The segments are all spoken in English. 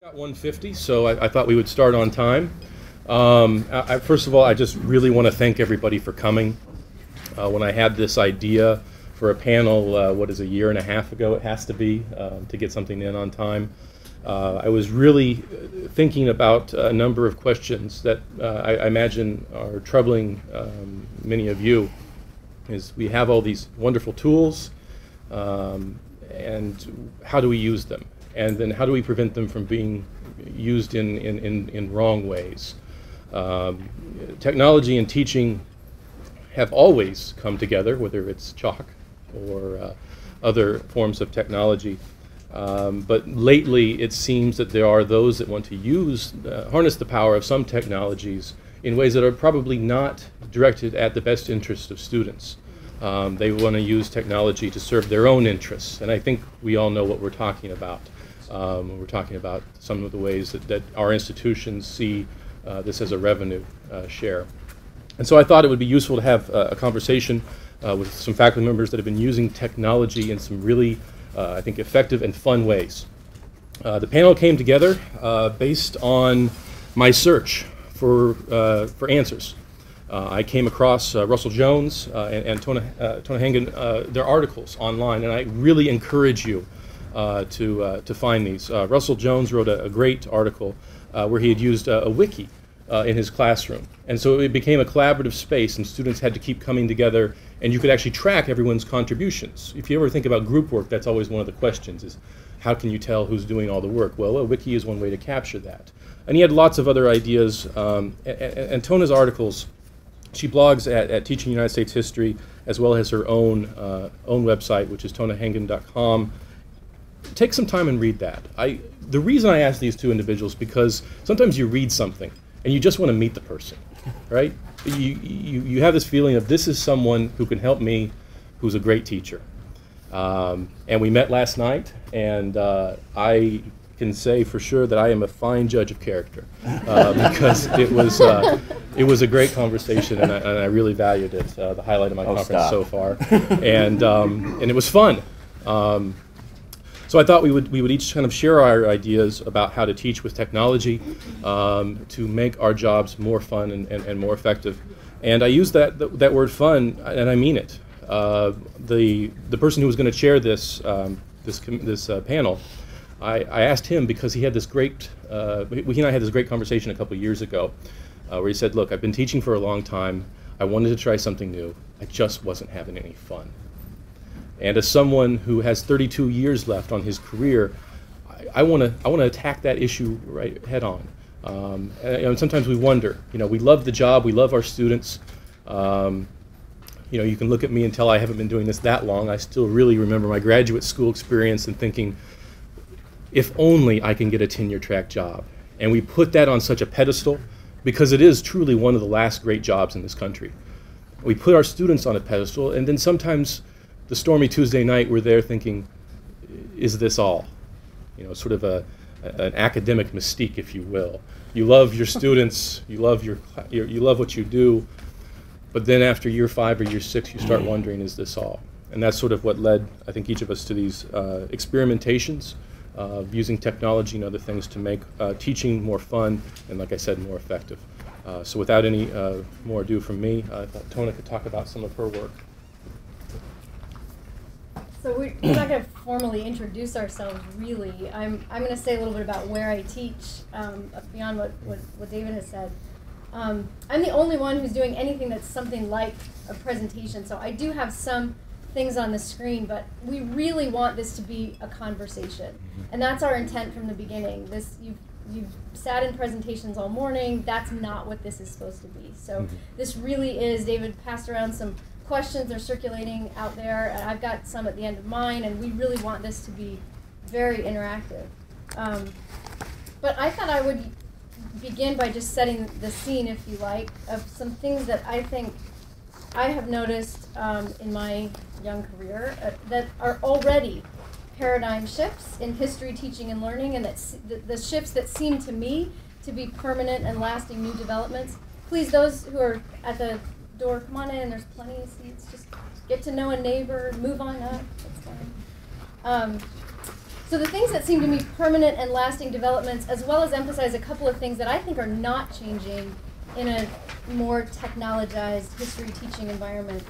Got 150, so I thought we would start on time. First of all, I just really want to thank everybody for coming. When I had this idea for a panel, what is a year and a half ago, it has to be, to get something in on time, I was really thinking about a number of questions that I imagine are troubling many of you. Is we have all these wonderful tools, and how do we use them? And then how do we prevent them from being used in wrong ways? Technology and teaching have always come together, whether it's chalk or other forms of technology. But lately it seems that there are those that want to harness the power of some technologies in ways that are probably not directed at the best interest of students. They want to use technology to serve their own interests, and I think we all know what we're talking about. We're talking about some of the ways that our institutions see this as a revenue share. And so I thought it would be useful to have a conversation with some faculty members that have been using technology in some really, I think, effective and fun ways. The panel came together based on my search for answers. I came across Russell Jones and Tona Hangen, their articles online, and I really encourage you to find these. Russell Jones wrote a great article where he had used a wiki in his classroom. And so it became a collaborative space, and students had to keep coming together, and you could actually track everyone's contributions. If you ever think about group work, that's always one of the questions, is how can you tell who's doing all the work? Well, a wiki is one way to capture that. And he had lots of other ideas. And Tona's articles, she blogs at Teaching United States History, as well as her own website, which is tonahangen.com. Take some time and read that. The reason I ask these two individuals, because sometimes you read something and you just want to meet the person, right? You have this feeling of, this is someone who can help me, who's a great teacher. And we met last night, and I can say for sure that I am a fine judge of character, because it was a great conversation, and I really valued it. The highlight of my conference so far, and it was fun. So I thought we would each kind of share our ideas about how to teach with technology to make our jobs more fun and more effective. And I use that word fun, and I mean it. The person who was going to chair this panel, I asked him because he had this great, he and I had this great conversation a couple years ago where he said, look, I've been teaching for a long time. I wanted to try something new. I just wasn't having any fun. And as someone who has 32 years left on his career, I want to attack that issue right head on. And sometimes we wonder, we love the job, we love our students. You can look at me and tell I haven't been doing this that long. I still really remember my graduate school experience and thinking, if only I can get a tenure track job. And we put that on such a pedestal because it is truly one of the last great jobs in this country. We put our students on a pedestal, and then sometimes the stormy Tuesday night, we're there thinking, is this all? Sort of an academic mystique, if you will. You love your students, you love what you do, but then after year 5 or year 6, you start wondering, is this all? And that's sort of what led, I think, each of us to these experimentations of using technology and other things to make teaching more fun and, like I said, more effective. So without any more ado from me, I thought Tona could talk about some of her work. So we're not going to formally introduce ourselves, really. I'm going to say a little bit about where I teach, beyond what David has said. I'm the only one who's doing anything that's something like a presentation, so I do have some things on the screen, but we really want this to be a conversation. And that's our intent from the beginning. You've sat in presentations all morning. That's not what this is supposed to be. So this really is, David passed around some questions are circulating out there, and I've got some at the end of mine, and we really want this to be very interactive. But I thought I would begin by just setting the scene, if you like, of some things that I think I have noticed in my young career that are already paradigm shifts in history, teaching, and learning, and the shifts that seem to me to be permanent and lasting new developments. Please, those who are at the door, come on in, there's plenty of seats. Just get to know a neighbor, move on up, that's fine. So the things that seem to me permanent and lasting developments, as well as emphasize a couple of things that I think are not changing in a more technologized history teaching environment.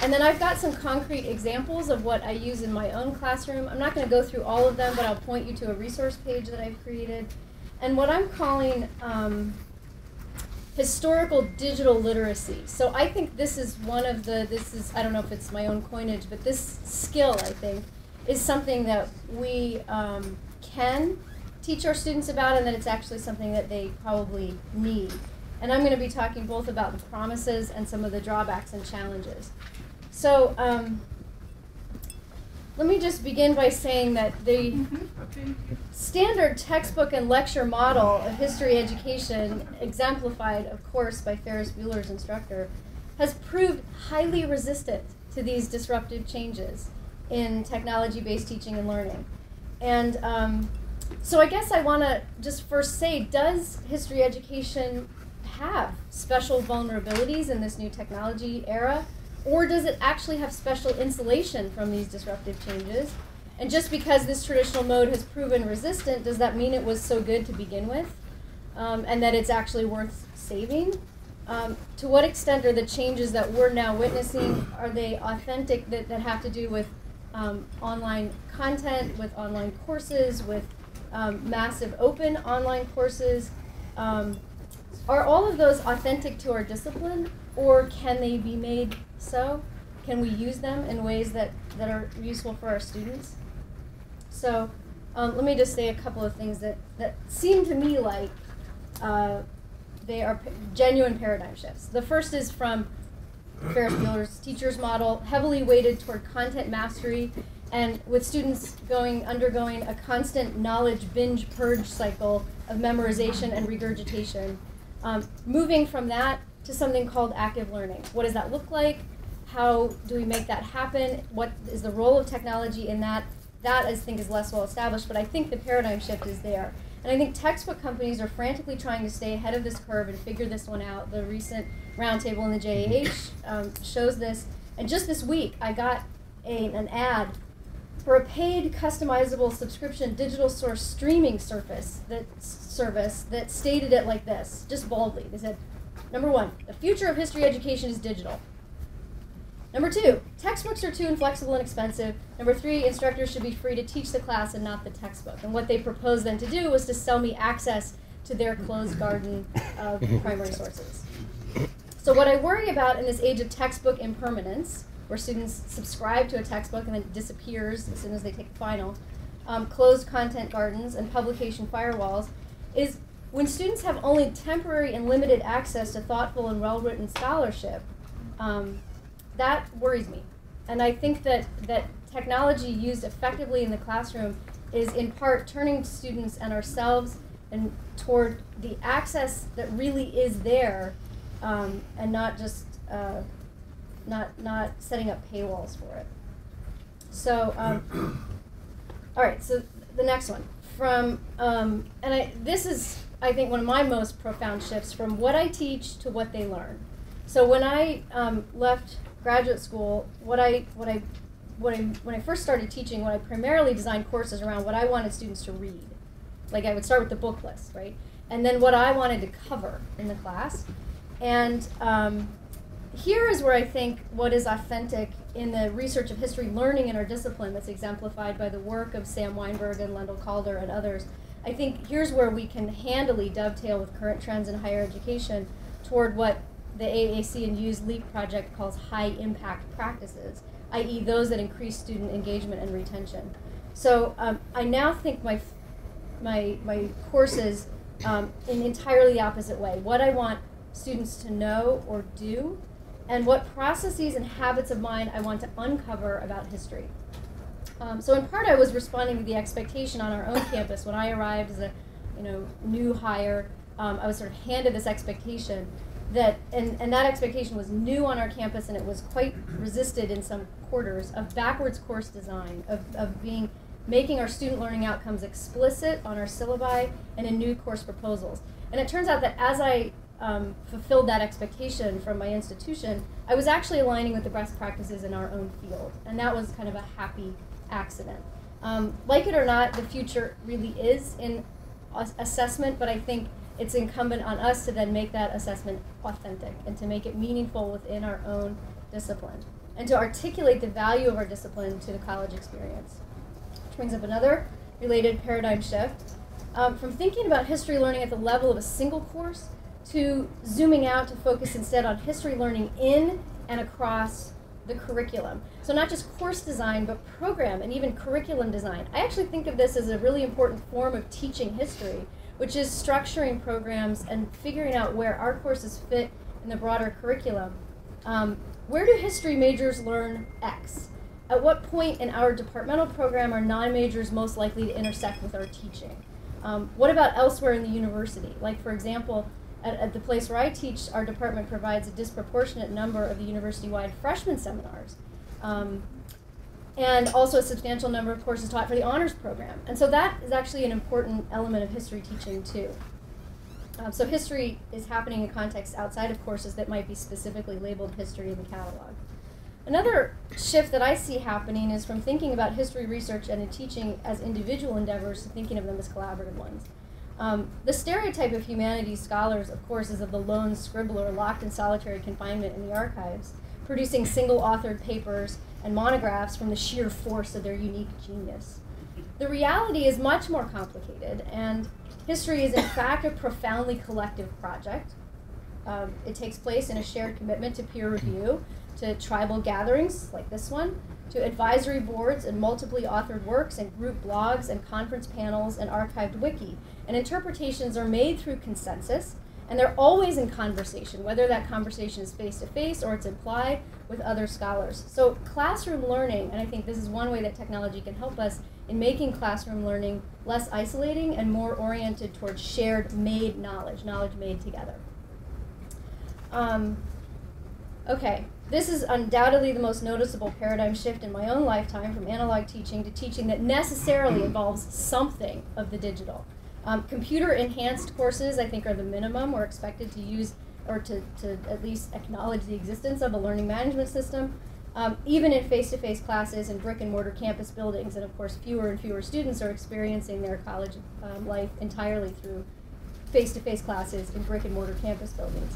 And then I've got some concrete examples of what I use in my own classroom. I'm not going to go through all of them, but I'll point you to a resource page that I've created. And what I'm calling historical digital literacy. So I think this is one of the, I don't know if it's my own coinage, but this skill, I think, is something that we can teach our students about, and that it's actually something that they probably need. And I'm going to be talking both about the promises and some of the drawbacks and challenges. So let me just begin by saying that the standard textbook and lecture model of history education, exemplified, of course, by Ferris Bueller's instructor, has proved highly resistant to these disruptive changes in technology-based teaching and learning. And so I guess I want to just first say, does history education have special vulnerabilities in this new technology era? Or does it actually have special insulation from these disruptive changes? And just because this traditional mode has proven resistant, does that mean it was so good to begin with? And that it's actually worth saving? To what extent are the changes that we're now witnessing, are they authentic, that have to do with online content, with online courses, with massive open online courses? Are all of those authentic to our discipline, or can they be made so? Can we use them in ways that are useful for our students? So let me just say a couple of things that seem to me like they are genuine paradigm shifts. The first is from Ferris Bueller's teacher's model, heavily weighted toward content mastery, and with students undergoing a constant knowledge binge purge cycle of memorization and regurgitation. Moving from that to something called active learning. What does that look like? How do we make that happen? What is the role of technology in that? That, I think, is less well established, but I think the paradigm shift is there. And I think textbook companies are frantically trying to stay ahead of this curve and figure this one out. The recent roundtable in the JAH shows this. And just this week, I got an ad for a paid, customizable subscription digital source streaming service that stated it like this, just boldly. They said, number 1, the future of history education is digital. Number 2, textbooks are too inflexible and expensive. Number 3, instructors should be free to teach the class and not the textbook. And what they proposed then to do was to sell me access to their closed garden of primary sources. So what I worry about in this age of textbook impermanence, where students subscribe to a textbook and then it disappears as soon as they take the final, closed content gardens and publication firewalls, is when students have only temporary and limited access to thoughtful and well-written scholarship, that worries me. And I think that technology used effectively in the classroom is in part turning students and ourselves and toward the access that really is there, and not just not setting up paywalls for it. So, all right. So the next one from this is, I think, one of my most profound shifts from what I teach to what they learn. So when I left graduate school, when I first started teaching, what I primarily designed courses around what I wanted students to read. Like I would start with the book list, right? And then what I wanted to cover in the class. And here is where I think what is authentic in the research of history learning in our discipline that's exemplified by the work of Sam Weinberg and Lendl Calder and others. I think here's where we can handily dovetail with current trends in higher education toward what the AAC and U's LEAP project calls high impact practices, i.e. those that increase student engagement and retention. So I now think my courses in entirely the opposite way. What I want students to know or do, and what processes and habits of mind I want to uncover about history. So in part I was responding to the expectation on our own campus. When I arrived as a new hire, I was sort of handed this expectation that, and that expectation was new on our campus, and it was quite resisted in some quarters, of backwards course design, of making our student learning outcomes explicit on our syllabi and in new course proposals. And it turns out that as I fulfilled that expectation from my institution, I was actually aligning with the best practices in our own field. And that was kind of a happy accident. Like it or not, the future really is in assessment, but I think it's incumbent on us to then make that assessment authentic and to make it meaningful within our own discipline and to articulate the value of our discipline to the college experience. Which brings up another related paradigm shift. From thinking about history learning at the level of a single course to zooming out to focus instead on history learning in and across the curriculum. So not just course design, but program and even curriculum design. I actually think of this as a really important form of teaching history, which is structuring programs and figuring out where our courses fit in the broader curriculum. Where do history majors learn X? At what point in our departmental program are non-majors most likely to intersect with our teaching? What about elsewhere in the university? Like, for example, at the place where I teach, our department provides a disproportionate number of the university-wide freshman seminars, and also a substantial number of courses taught for the honors program. And so that is actually an important element of history teaching, too. So history is happening in contexts outside of courses that might be specifically labeled history in the catalog. Another shift that I see happening is from thinking about history research and in teaching as individual endeavors to thinking of them as collaborative ones. The stereotype of humanities scholars, of course, is of the lone scribbler locked in solitary confinement in the archives, producing single-authored papers and monographs from the sheer force of their unique genius. The reality is much more complicated, and history is in fact a profoundly collective project. It takes place in a shared commitment to peer review, to tribal gatherings like this one, to advisory boards and multiply authored works and group blogs and conference panels and archived wiki. And interpretations are made through consensus, and they're always in conversation, whether that conversation is face-to-face or it's implied with other scholars. So classroom learning, and I think this is one way that technology can help us in making classroom learning less isolating and more oriented towards shared made knowledge, knowledge made together. Okay, this is undoubtedly the most noticeable paradigm shift in my own lifetime, from analog teaching to teaching that necessarily involves something of the digital. Computer-enhanced courses, I think, are the minimum. We're expected to use, or to at least acknowledge the existence of a learning management system, even in face-to-face classes in brick-and-mortar campus buildings. And of course, fewer and fewer students are experiencing their college life entirely through face-to-face classes in brick-and-mortar campus buildings.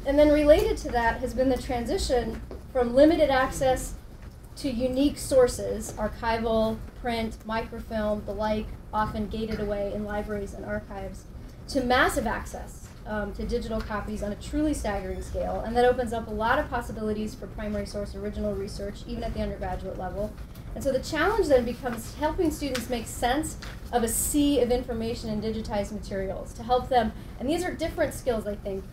And then related to that has been the transition from limited access to unique sources, archival, print, microfilm, the like, often gated away in libraries and archives, to massive access to digital copies on a truly staggering scale. And that opens up a lot of possibilities for primary source original research, even at the undergraduate level. And so the challenge then becomes helping students make sense of a sea of information and digitized materials to help them, and these are different skills, I think,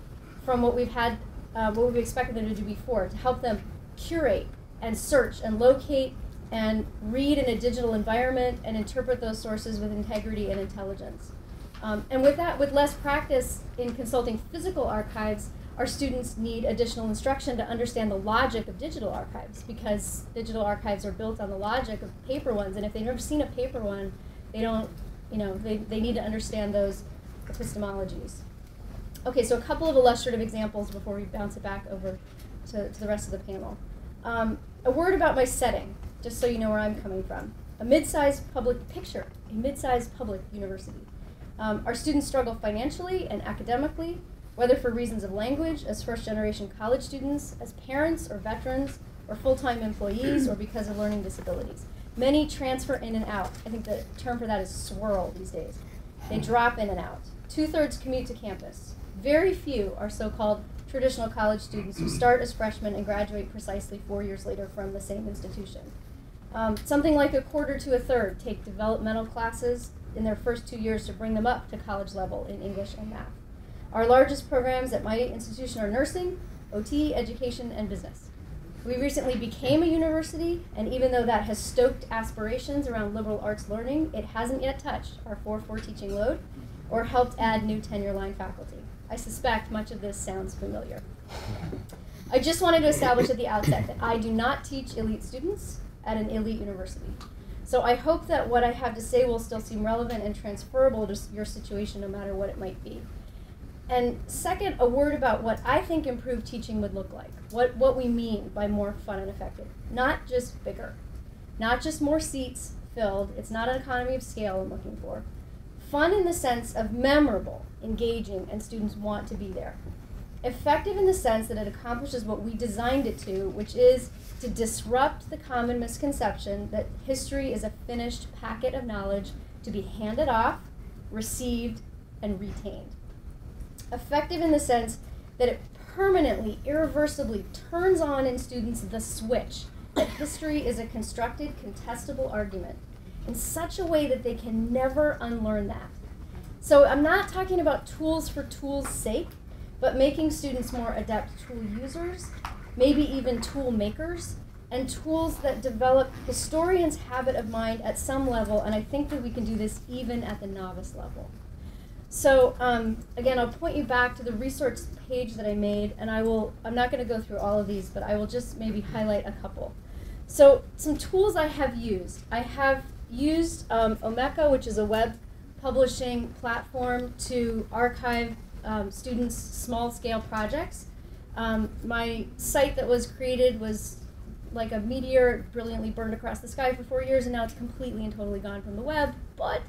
from what we've had, what we've expected them to do before, to help them curate and search and locate and read in a digital environment and interpret those sources with integrity and intelligence. And with that, with less practice in consulting physical archives, our students need additional instruction to understand the logic of digital archives, because digital archives are built on the logic of paper ones, and if they've never seen a paper one, they don't, they need to understand those epistemologies. Okay, so a couple of illustrative examples before we bounce it back over to the rest of the panel. A word about my setting, just so you know where I'm coming from. A mid-sized public university. Our students struggle financially and academically, whether for reasons of language, as first-generation college students, as parents or veterans, or full-time employees, or because of learning disabilities. Many transfer in and out. I think the term for that is swirl these days. They drop in and out. 2/3 commute to campus. Very few are so-called traditional college students who start as freshmen and graduate precisely 4 years later from the same institution. Something like 1/4 to 1/3 take developmental classes in their first 2 years to bring them up to college level in English and math. Our largest programs at my institution are nursing, OT, education, and business. We recently became a university, and even though that has stoked aspirations around liberal arts learning, it hasn't yet touched our 4-4 teaching load or helped add new tenure-line faculty. I suspect much of this sounds familiar. I just wanted to establish at the outset that I do not teach elite students at an elite university. So I hope that what I have to say will still seem relevant and transferable to your situation, no matter what it might be. And second, a word about what I think improved teaching would look like, what we mean by more fun and effective. Not just bigger, not just more seats, filled. It's not an economy of scale I'm looking for. Fun in the sense of memorable, engaging, and students want to be there. Effective in the sense that it accomplishes what we designed it to, which is to disrupt the common misconception that history is a finished packet of knowledge to be handed off, received, and retained. Effective in the sense that it permanently, irreversibly turns on in students the switch that history is a constructed, contestable argument in such a way that they can never unlearn that. So I'm not talking about tools for tools' sake, but making students more adept tool users, maybe even tool makers, and tools that develop historians' habit of mind at some level, and I think that we can do this even at the novice level. So again, I'll point you back to the resource page that I made, and I'm not going to go through all of these, but I will just maybe highlight a couple. So some tools I have used. I have used Omeka, which is a web publishing platform to archive students' small-scale projects. My site that was created was like a meteor, brilliantly burned across the sky for 4 years, and now it's completely and totally gone from the web, but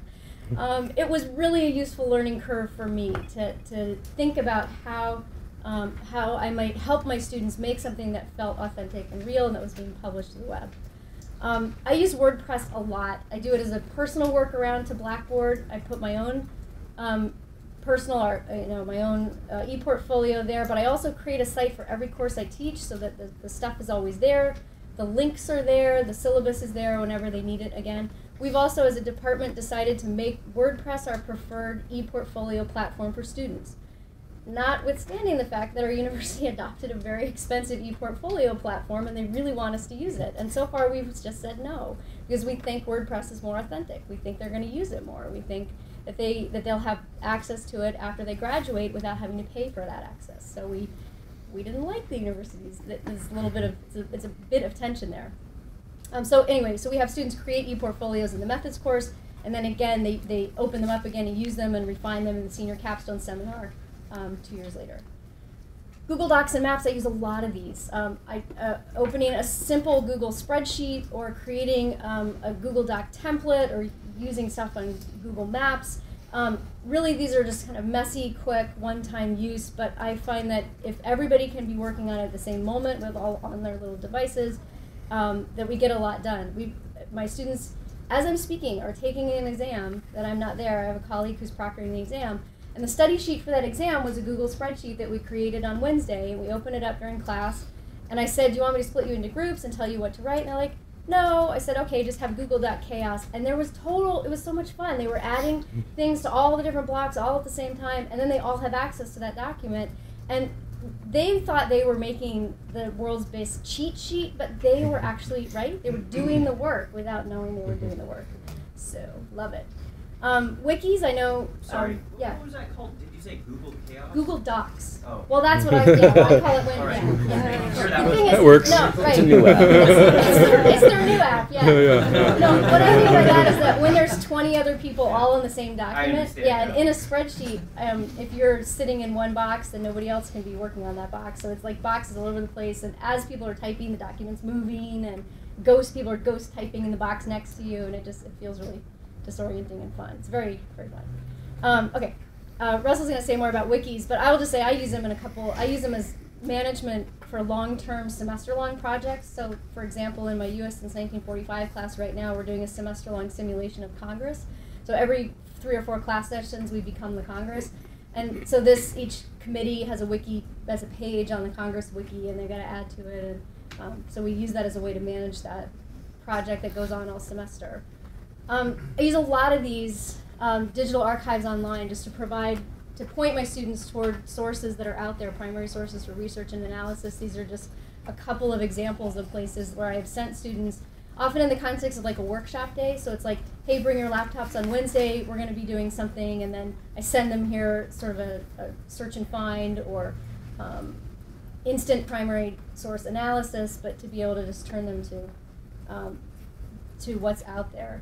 it was really a useful learning curve for me to think about how I might help my students make something that felt authentic and real and that was being published to the web. I use WordPress a lot. I do it as a personal workaround to Blackboard. I put my own personal art, my own e-portfolio there, but I also create a site for every course I teach so that the stuff is always there, the links are there, the syllabus is there whenever they need it again. We've also, as a department, decided to make WordPress our preferred e-portfolio platform for students, notwithstanding the fact that our university adopted a very expensive e-portfolio platform and they really want us to use it. And so far we've just said no, because we think WordPress is more authentic. We think they're going to use it more. We think that they'll have access to it after they graduate without having to pay for that access. So we didn't like the universities. There's a little bit of, it's a bit of tension there. So anyway, so we have students create e-portfolios in the methods course, and then again, they open them up again and use them and refine them in the senior capstone seminar 2 years later. Google Docs and Maps, I use a lot of these. Opening a simple Google spreadsheet or creating a Google Doc template or using stuff on Google Maps. Really, these are just kind of messy, quick, one-time use, but I find that if everybody can be working on it at the same moment with all on their little devices, that we get a lot done. My students, as I'm speaking, are taking an exam that I'm not there. I have a colleague who's proctoring the exam, and the study sheet for that exam was a Google spreadsheet that we created on Wednesday, and we opened it up during class, and I said, do you want me to split you into groups and tell you what to write? And they're like, no. I said, okay, just have Google.chaos. And there was it was so much fun. They were adding things to all the different blocks all at the same time, and then they all have access to that document. And they thought they were making the world's best cheat sheet, but they were actually, right? They were doing the work without knowing they were doing the work. So, love it. Wikis, I know. Sorry, yeah. What was that called? Did you say Google Chaos? Google Docs. Oh. Well, that's what I call it when, Right. yeah. Sure, The thing is, that works. No, right. It's a new app. It's their new app, yeah. Yeah. No, what I mean by that is that when there's 20 other people all in the same document, understand, yeah, and yeah. in a spreadsheet, if you're sitting in one box, then nobody else can be working on that box. So it's like boxes all over the place, and as people are typing, the document's moving, and people are ghost typing in the box next to you, and it feels really disorienting and fun. It's very, very fun. Okay. Russell's going to say more about wikis, but I will just say I use them as management for long-term semester-long projects. So, for example, in my U.S. since 1945 class right now, we're doing a semester-long simulation of Congress. So every 3 or 4 class sessions, we become the Congress. And so each committee has a wiki, has a page on the Congress wiki, and they've got to add to it. And so we use that as a way to manage that project that goes on all semester. I use a lot of these digital archives online just to point my students toward sources that are out there, primary sources for research and analysis. These are just a couple of examples of places where I've sent students, often in the context of like a workshop day. So it's like, hey, bring your laptops on Wednesday, we're going to be doing something, and then I send them here sort of a search and find or instant primary source analysis, but to be able to just turn them to what's out there.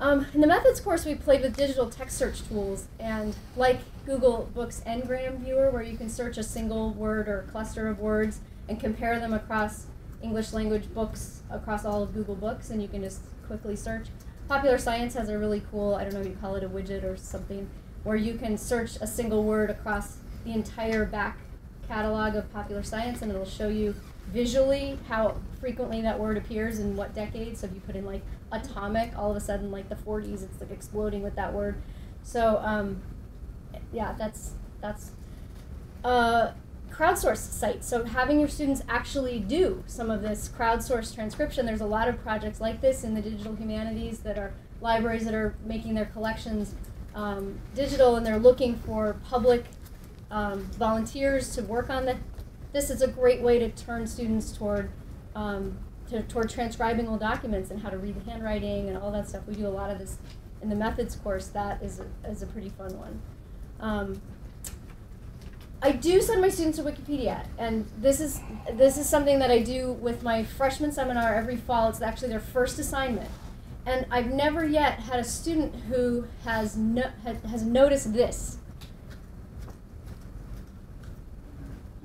In the methods course, we played with digital text search tools, and like Google Books Ngram Viewer, where you can search a single word or cluster of words and compare them across English language books across all of Google Books, and you can just quickly search. Popular Science has a really cool, I don't know if you call it a widget or something, where you can search a single word across the entire back catalog of Popular Science, and it'll show you visually how frequently that word appears in what decade. So if you put in like atomic, all of a sudden like the 40s, it's like exploding with that word. So yeah, that's crowdsourced site. So having your students actually do some of this crowdsourced transcription. There's a lot of projects like this in the digital humanities that are libraries that are making their collections digital, and they're looking for public volunteers to work on this is a great way to turn students toward transcribing old documents and how to read the handwriting and all that stuff. We do a lot of this in the methods course. That is a pretty fun one. I do send my students to Wikipedia, and this is something that I do with my freshman seminar every fall. It's actually their first assignment, and I've never yet had a student who has noticed this.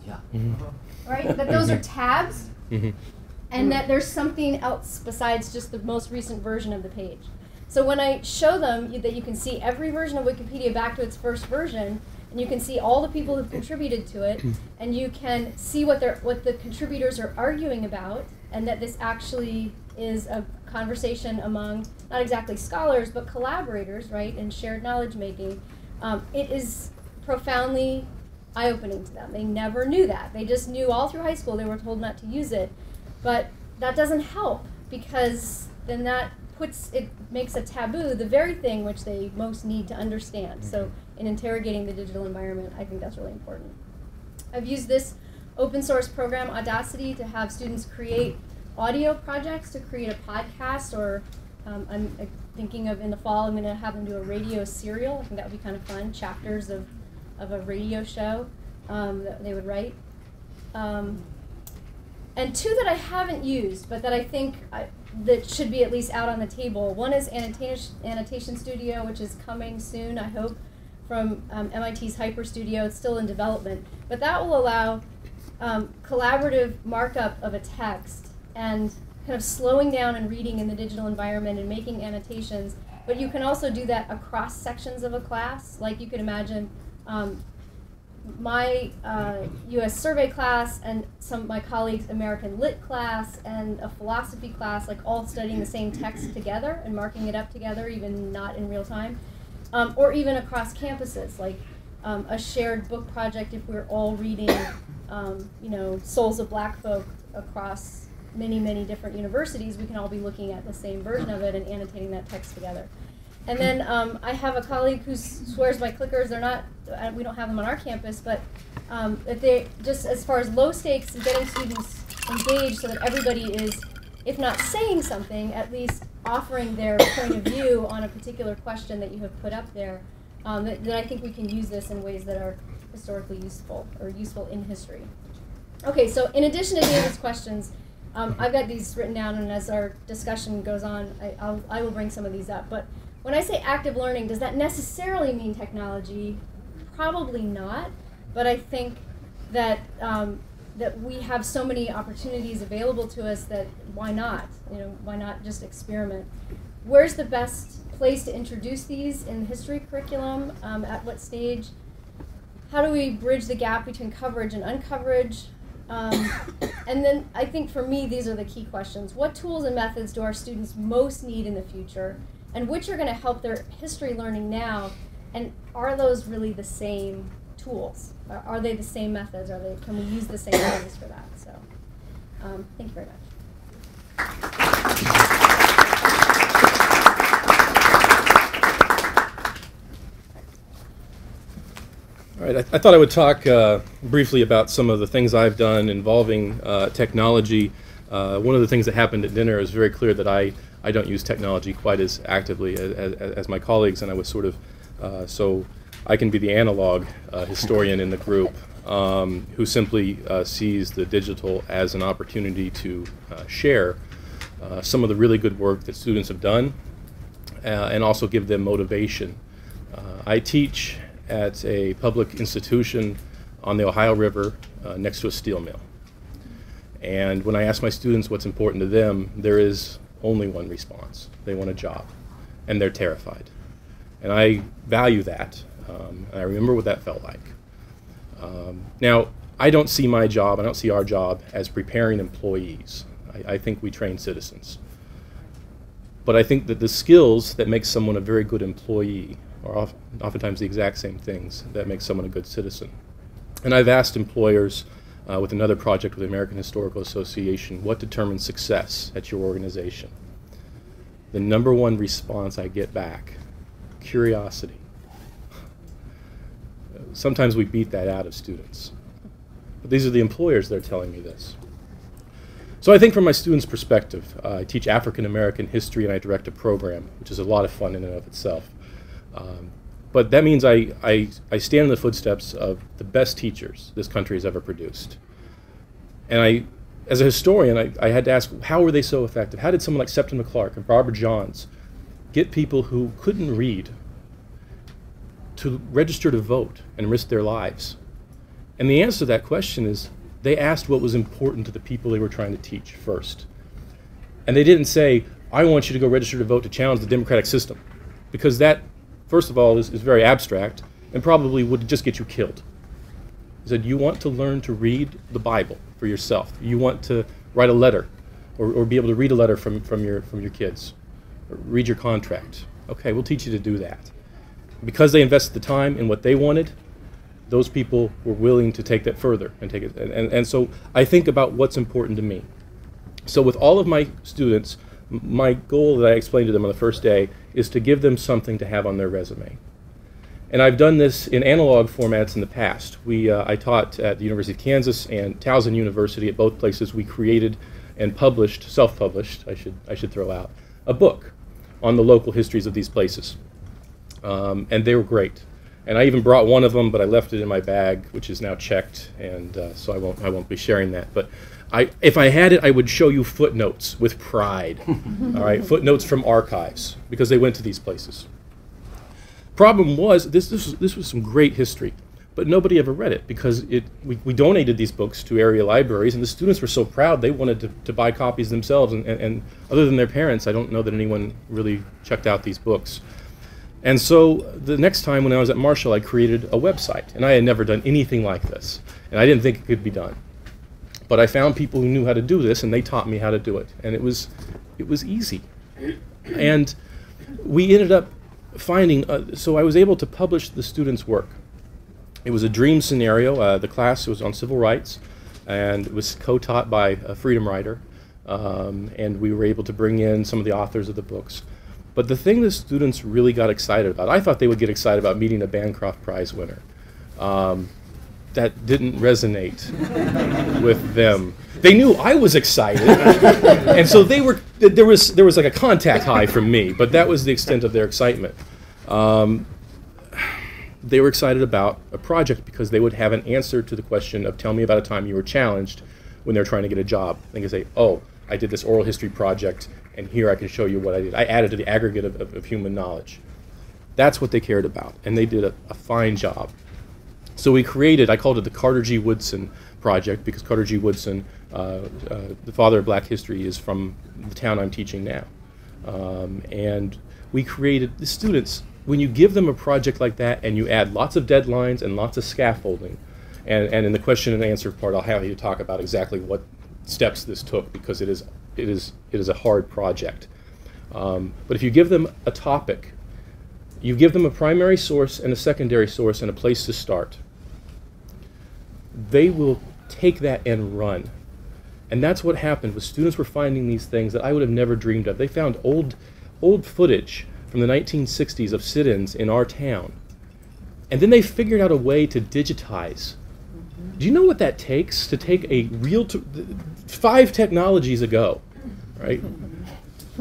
Yeah. Mm-hmm. Right? That those are tabs, Mm-hmm. and that there's something else besides just the most recent version of the page. So when I show them that you can see every version of Wikipedia back to its first version, and you can see all the people who've contributed to it, and you can see what the contributors are arguing about, and that this actually is a conversation among not exactly scholars but collaborators, right, and shared knowledge making. It is profoundly eye-opening to them. They never knew that. They just knew all through high school they were told not to use it, but that doesn't help, because then that makes a taboo the very thing which they most need to understand. So in interrogating the digital environment, I think that's really important. I've used this open source program, Audacity, to have students create audio projects, to create a podcast, or I'm thinking of in the fall, I'm going to have them do a radio serial. I think that would be kind of fun, chapters of a radio show that they would write. And two that I haven't used, but that I think that should be at least out on the table. One is Annotation Studio, which is coming soon, I hope, from MIT's Hyper Studio. It's still in development. But that will allow collaborative markup of a text and kind of slowing down and reading in the digital environment and making annotations. But you can also do that across sections of a class. Like you could imagine my US survey class and some of my colleagues' American Lit class and a philosophy class, like all studying the same text together and marking it up together, even not in real time. Or even across campuses, like a shared book project if we're all reading, Souls of Black Folk across many, many different universities. We can all be looking at the same version of it and annotating that text together. And then I have a colleague who swears by clickers. They're not, we don't have them on our campus, but if they, just as far as low stakes, getting students engaged so that everybody is, if not saying something, at least offering their point of view on a particular question that you have put up there, that I think we can use this in ways that are historically useful or useful in history. Okay, so in addition to David's questions, I've got these written down, and as our discussion goes on, I will bring some of these up. But when I say active learning, does that necessarily mean technology? Probably not, but I think that that we have so many opportunities available to us that why not? Why not just experiment? Where's the best place to introduce these in the history curriculum? At what stage? How do we bridge the gap between coverage and uncoverage? And then I think for me, these are the key questions. What tools and methods do our students most need in the future? And which are going to help their history learning now? And are those really the same tools? Are they the same methods? Can we use the same things for that? So, thank you very much. All right, I thought I would talk briefly about some of the things I've done involving technology. One of the things that happened at dinner is very clear that I don't use technology quite as actively as my colleagues, and I was sort of, so I can be the analog historian in the group who simply sees the digital as an opportunity to share some of the really good work that students have done and also give them motivation. I teach at a public institution on the Ohio River next to a steel mill. And when I ask my students what's important to them, there is only one response. They want a job. and they're terrified. And I value that, and I remember what that felt like. Now, I don't see my job, I don't see our job as preparing employees. I think we train citizens. But I think that the skills that make someone a very good employee are oftentimes the exact same things that make someone a good citizen. And I've asked employers with another project with the American Historical Association, what determines success at your organization? The number one response I get back, curiosity. Sometimes we beat that out of students. But these are the employers that are telling me this. So I think from my students' perspective, I teach African American history and I direct a program, which is a lot of fun in and of itself. But that means I stand in the footsteps of the best teachers this country has ever produced. And as a historian, I had to ask, how were they so effective? How did someone like Septima Clark and Barbara Johns get people who couldn't read to register to vote and risk their lives? And the answer to that question is they asked what was important to the people they were trying to teach first. And they didn't say, I want you to go register to vote to challenge the democratic system, because that, first of all, is very abstract and probably would just get you killed. He said, you want to learn to read the Bible for yourself. You want to write a letter or be able to read a letter from your kids. Or read your contract. Okay, we'll teach you to do that. Because they invested the time in what they wanted, those people were willing to take that further and take it. And so I think about what's important to me. So with all of my students, my goal that I explained to them on the first day is to give them something to have on their resume. And I've done this in analog formats in the past. I taught at the University of Kansas and Towson University. At both places we created and published, self-published, I should throw out, a book on the local histories of these places. And they were great. And I even brought one of them, but I left it in my bag, which is now checked, and so I won't be sharing that. But if I had it, I would show you footnotes with pride. All right, footnotes from archives, because they went to these places. Problem was, this was some great history, but nobody ever read it because we donated these books to area libraries, and the students were so proud they wanted to buy copies themselves. And other than their parents, I don't know that anyone really checked out these books. And so the next time when I was at Marshall, I created a website, and I had never done anything like this, and I didn't think it could be done. But I found people who knew how to do this, and they taught me how to do it, and it was easy. And we ended up finding, so I was able to publish the students' work. It was a dream scenario. The class was on civil rights, and it was co-taught by a freedom writer, and we were able to bring in some of the authors of the books. But the thing the students really got excited about, I thought they would get excited about meeting a Bancroft Prize winner. That didn't resonate with them. They knew I was excited, and so there was like a contact high from me, but that was the extent of their excitement. They were excited about a project because they would have an answer to the question of, tell me about a time you were challenged when they're trying to get a job. They can say, oh, I did this oral history project, and here I can show you what I did. I added to the aggregate of human knowledge. That's what they cared about, and they did a fine job. So we created, I called it the Carter G. Woodson Project, because Carter G. Woodson, the father of black history, is from the town I'm teaching now. And we created, the students, when you give them a project like that and you add lots of deadlines and lots of scaffolding, and in the question and answer part I'll have you talk about exactly what steps this took, because it is a hard project. But if you give them a topic, you give them a primary source and a secondary source and a place to start, they will take that and run. And that's what happened. Was students were finding these things that I would have never dreamed of. They found old footage from the 1960s of sit-ins in our town. And then they figured out a way to digitize. Do you know what that takes to take a real 5 technologies ago, right?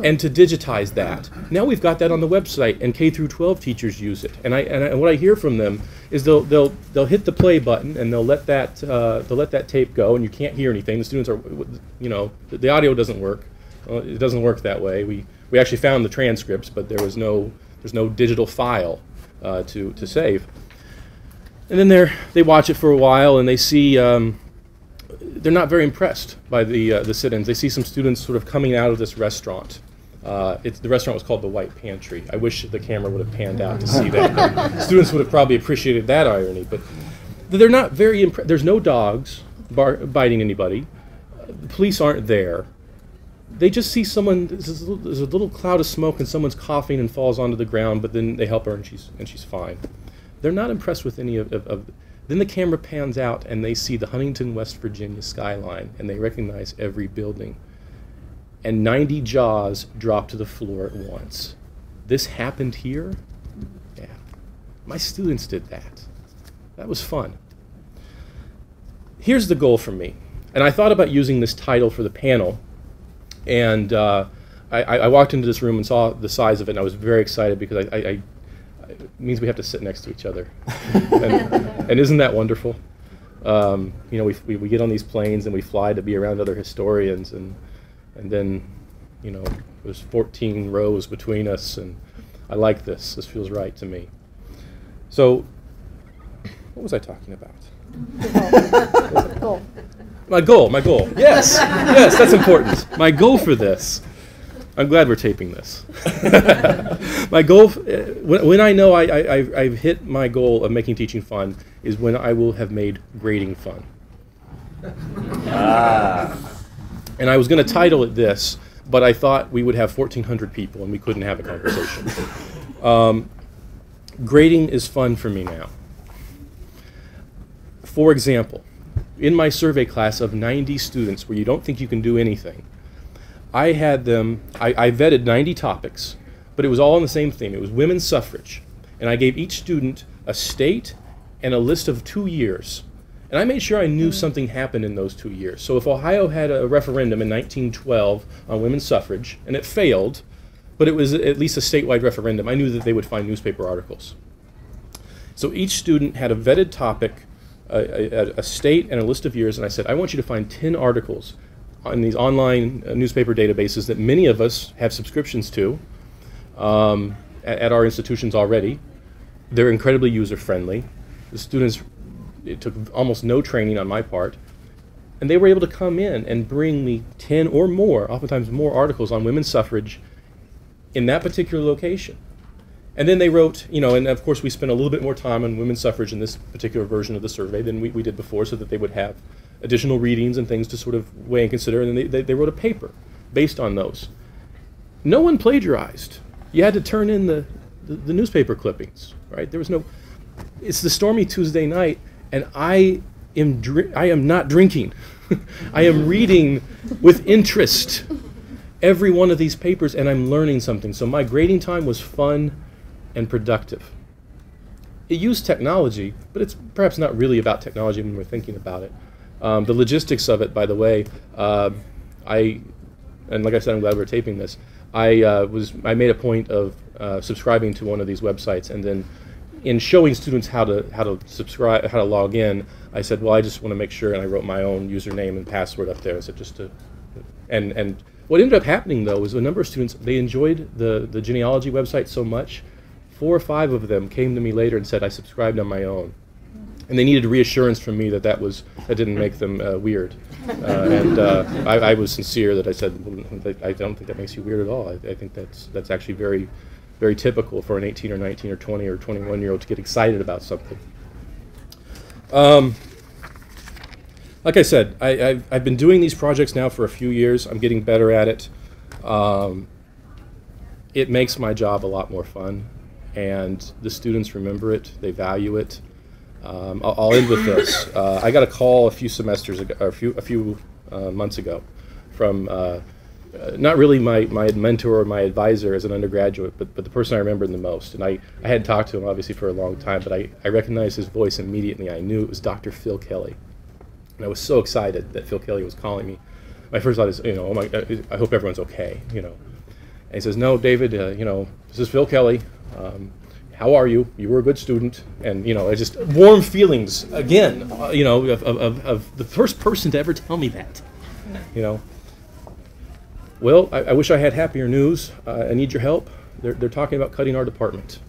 And to digitize that. Now we've got that on the website, and K through 12 teachers use it. And what I hear from them is they'll hit the play button and they'll let that tape go, and you can't hear anything. The students are, the audio doesn't work. It doesn't work that way. We actually found the transcripts, but there's no digital file to save. And then they watch it for a while, and they see they're not very impressed by the sit-ins. They see some students sort of coming out of this restaurant, The restaurant was called the White Pantry. I wish the camera would have panned out to see that. Students would have probably appreciated that irony, but they're not very there's no dogs biting anybody. The police aren't there. They just see someone, there's a little cloud of smoke and someone's coughing and falls onto the ground, but then they help her and she's fine. They're not impressed with any of then the camera pans out and they see the Huntington, West Virginia skyline and they recognize every building. And 90 jaws drop to the floor at once. This happened here? Yeah. My students did that. That was fun. Here's the goal for me. And I thought about using this title for the panel. And I walked into this room and saw the size of it, and I was very excited because it means we have to sit next to each other. and isn't that wonderful? You know, we get on these planes and we fly to be around other historians, and then, you know, there's 14 rows between us, and I like this. This feels right to me. So, what was I talking about? Goal. My goal. Yes, yes, that's important. My goal for this. I'm glad we're taping this. My goal, when I know I've hit my goal of making teaching fun, is when I will have made grading fun. And I was going to title it this, but I thought we would have 1,400 people and we couldn't have a conversation. Grading is fun for me now. For example, in my survey class of 90 students where you don't think you can do anything, I had them, I vetted 90 topics, but it was all on the same theme. It was women's suffrage. And I gave each student a state and a list of 2 years. And I made sure I knew something happened in those 2 years. So if Ohio had a referendum in 1912 on women's suffrage, and it failed, but it was at least a statewide referendum, I knew that they would find newspaper articles. So each student had a vetted topic, a state and a list of years, and I said, I want you to find 10 articles on these online newspaper databases that many of us have subscriptions to at our institutions already. They're incredibly user-friendly. The students, it took almost no training on my part, and they were able to come in and bring me 10 or more, oftentimes more articles on women's suffrage in that particular location. And then they wrote, you know, and of course we spent a little bit more time on women's suffrage in this particular version of the survey than we did before, so that they would have additional readings and things to sort of weigh and consider, and then they wrote a paper based on those. No one plagiarized. You had to turn in the newspaper clippings, right? There was no, it's the stormy Tuesday night, and I am not drinking. I am reading with interest every one of these papers, and I'm learning something. So my grading time was fun and productive. It used technology, but it's perhaps not really about technology when we're thinking about it. The logistics of it, by the way, and like I said, I'm glad we're taping this. I made a point of subscribing to one of these websites, and then in showing students how to subscribe, how to log in, I said, well, I just want to make sure, and I wrote my own username and password up there. I said just to, and what ended up happening though was a number of students, they enjoyed the genealogy website so much. 4 or 5 of them came to me later and said, I subscribed on my own. And they needed reassurance from me that that didn't make them weird. I was sincere that I said, well, I don't think that makes you weird at all. I think that's actually very, very typical for an 18 or 19 or 20 or 21-year-old to get excited about something. Like I said, I've been doing these projects now for a few years. I'm getting better at it. It makes my job a lot more fun, and the students remember it. They value it. I'll end with this. I got a call a few semesters ago, or a few months ago, from not really my mentor or my advisor as an undergraduate, but the person I remembered the most. And I hadn't talked to him obviously for a long time, but I recognized his voice immediately. I knew it was Dr. Phil Kelly, and I was so excited that Phil Kelly was calling me. My first thought is, you know, oh my, I hope everyone's okay, you know. And he says, no, David, you know, this is Phil Kelly. How are you? You were a good student. And, you know, it's just warm feelings, again, you know, of the first person to ever tell me that, you know. Well, I wish I had happier news. I need your help. They're talking about cutting our department.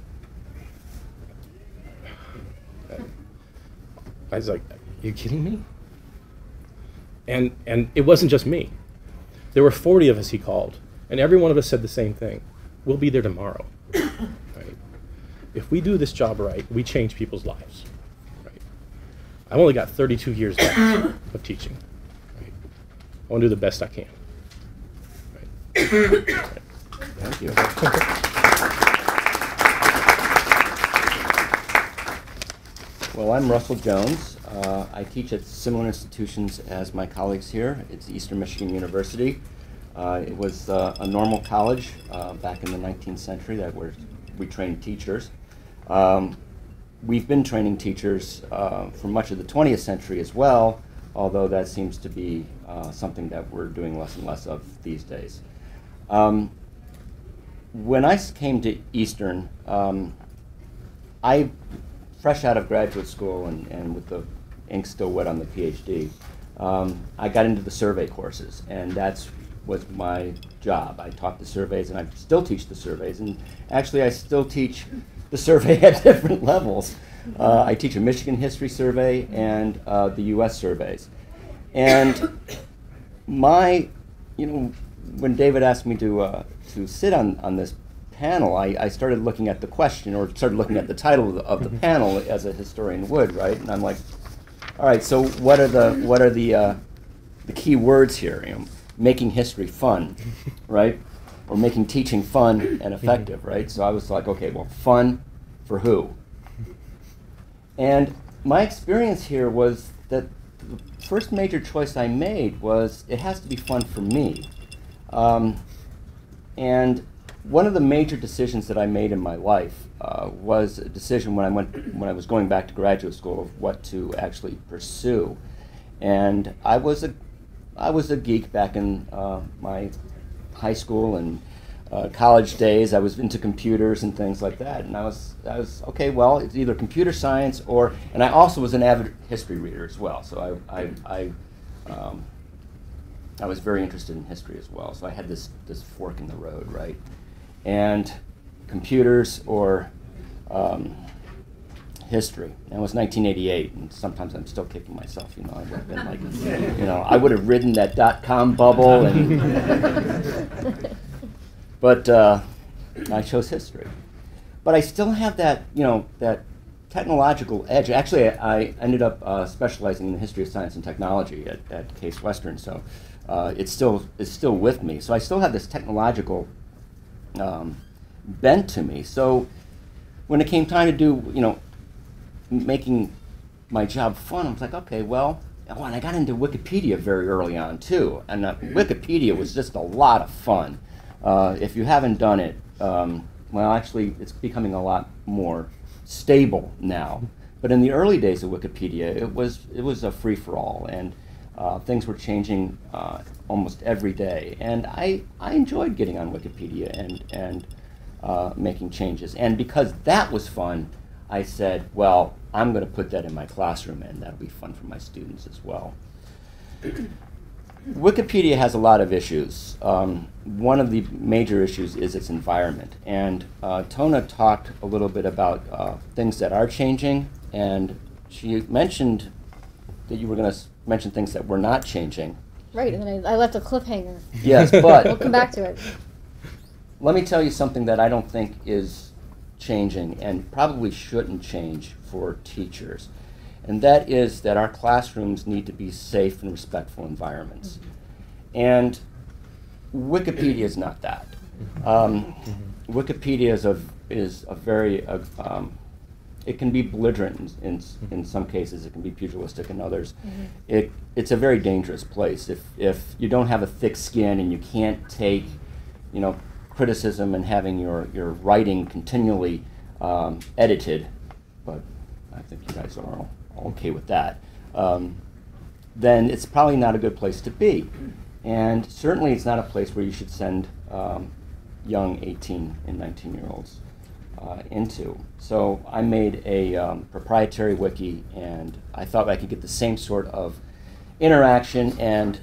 I was like, are you kidding me? And it wasn't just me. There were 40 of us he called. And every one of us said the same thing. We'll be there tomorrow. Right? If we do this job right, we change people's lives. Right? I've only got 32 years left of teaching. Right? I want to do the best I can. Right? Thank you. Well, I'm Russell Jones. I teach at similar institutions as my colleagues here. It's Eastern Michigan University. It was a normal college back in the 19th century we trained teachers. We've been training teachers for much of the 20th century as well, although that seems to be something that we're doing less and less of these days. When I came to Eastern, fresh out of graduate school and with the ink still wet on the PhD, I got into the survey courses, and that was my job. I taught the surveys, and I still teach the surveys, and actually I still teach the survey at different levels. I teach a Michigan history survey and the U.S. surveys. And when David asked me to sit on this panel, I started looking at the question, or started looking at the title of the panel as a historian would, right? And I'm like, all right, so what are the key words here? Making history fun, right? Or making teaching fun and effective, right? So I was like, okay, well, fun for who? And my experience here was that the first major choice I made was it has to be fun for me. And one of the major decisions that I made in my life was a decision when I was going back to graduate school of what to actually pursue. And I was a geek back in my high school and college days. I was into computers and things like that. And I was okay. Well, it's either computer science and I also was an avid history reader as well. So I was very interested in history as well. So I had this fork in the road, right? And computers or history. And it was 1988, and sometimes I'm still kicking myself. I would have been like, I would have ridden that .com bubble, but I chose history. But I still have that, that technological edge. Actually, I ended up specializing in the history of science and technology at Case Western, so it's still with me. So I still have this technological bent to me. So when it came time to do, making my job fun, I was like, okay, well, and I got into Wikipedia very early on too, and Wikipedia was just a lot of fun. If you haven't done it, well, actually, it's becoming a lot more stable now. But in the early days of Wikipedia, it was a free-for-all, and things were changing almost every day. And I enjoyed getting on Wikipedia and making changes. And because that was fun, I said, well, I'm going to put that in my classroom, and that'll be fun for my students as well. Wikipedia has a lot of issues. One of the major issues is its environment. And Tona talked a little bit about things that are changing, and she mentioned that you were going to mention things that were not changing. Right, and then I left a cliffhanger. Yes, but We'll come back to it. Let me tell you something that I don't think is changing and probably shouldn't change for teachers. And that is that our classrooms need to be safe and respectful environments. And Wikipedia is not that. Wikipedia is a very, it can be belligerent in some cases, it can be pugilistic in others. It's a very dangerous place. If you don't have a thick skin and you can't take, criticism and having your writing continually edited, but I think you guys are all okay with that, then it's probably not a good place to be. And certainly it's not a place where you should send young 18 and 19-year-olds into. So I made a proprietary wiki, and I thought I could get the same sort of interaction and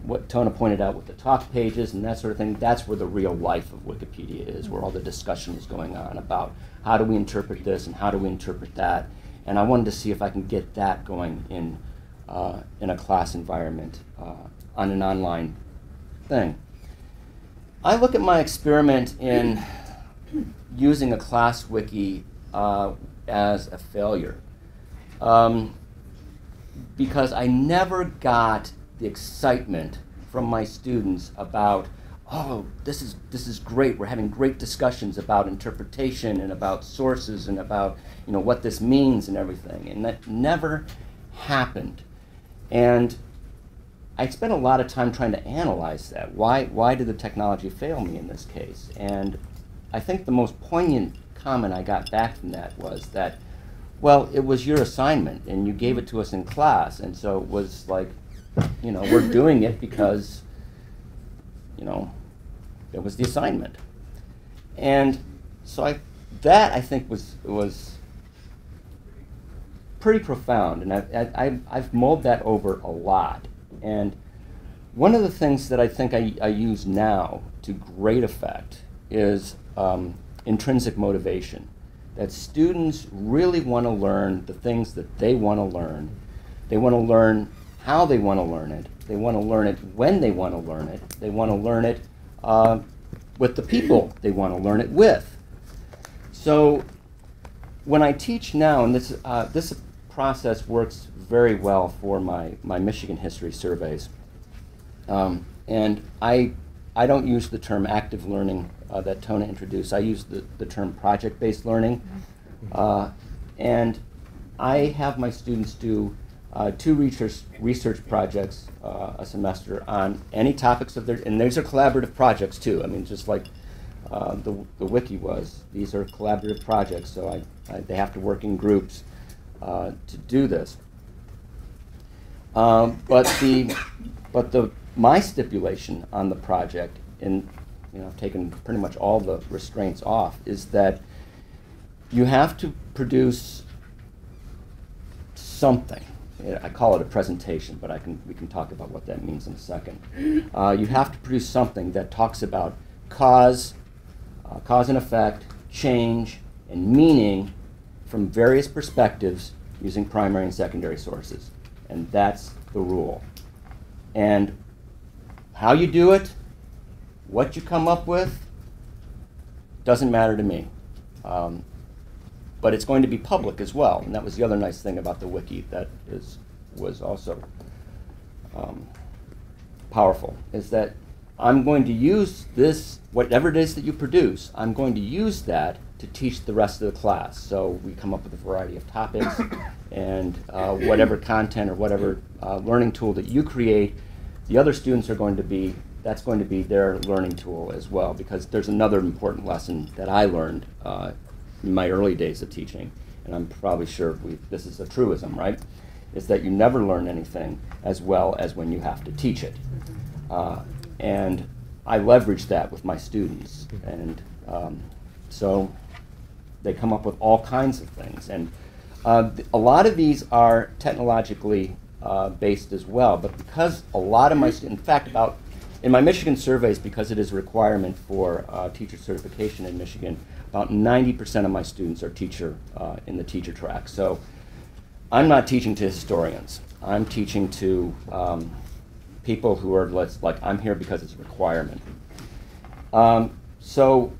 what Tona pointed out with the talk pages and that sort of thing. That's where the real life of Wikipedia is, where all the discussion is going on about how do we interpret this and how do we interpret that. And I wanted to see if I can get that going in a class environment on an online thing. I look at my experiment in using a class wiki as a failure because I never got the excitement from my students about, oh, this is great. We're having great discussions about interpretation and about sources and about what this means and everything. And that never happened. And I spent a lot of time trying to analyze that. Why did the technology fail me in this case? And I think the most poignant comment I got back from that was that, well, it was your assignment and you gave it to us in class, and so it was like, we're doing it because, it was the assignment. And so I think was pretty profound, and I've mulled that over a lot. And one of the things that I think I use now to great effect is intrinsic motivation. That students really want to learn the things that they want to learn. They want to learn how they want to learn it. They want to learn it when they want to learn it. They want to learn it with the people they want to learn it with. So when I teach now, and this process works very well for my Michigan history surveys, and I don't use the term active learning that Tona introduced. I use the term project-based learning. And I have my students do 2 research projects a semester on any topics of their, and these are collaborative projects too. I mean, just like the wiki was. These are collaborative projects, so they have to work in groups to do this. But my stipulation on the project, in I've taken pretty much all the restraints off, is that you have to produce something. I call it a presentation, but we can talk about what that means in a second. You have to produce something that talks about cause and effect, change, and meaning from various perspectives using primary and secondary sources. And that's the rule. And how you do it, what you come up with, doesn't matter to me. But it's going to be public as well, and that was the other nice thing about the wiki that was also powerful, is that I'm going to use this, whatever it is that you produce, I'm going to use that to teach the rest of the class. So we come up with a variety of topics, and whatever content or whatever learning tool that you create, the other students are going to be, that's going to be their learning tool as well, because there's another important lesson that I learned in my early days of teaching, and I'm probably sure this is a truism, right? Is that you never learn anything as well as when you have to teach it. And I leverage that with my students, and so they come up with all kinds of things. And a lot of these are technologically based as well, but because a lot of my students, in fact, in my Michigan surveys, because it is a requirement for teacher certification in Michigan, about 90% of my students are in the teacher track. So I'm not teaching to historians. I'm teaching to people who are, like, I'm here because it's a requirement. So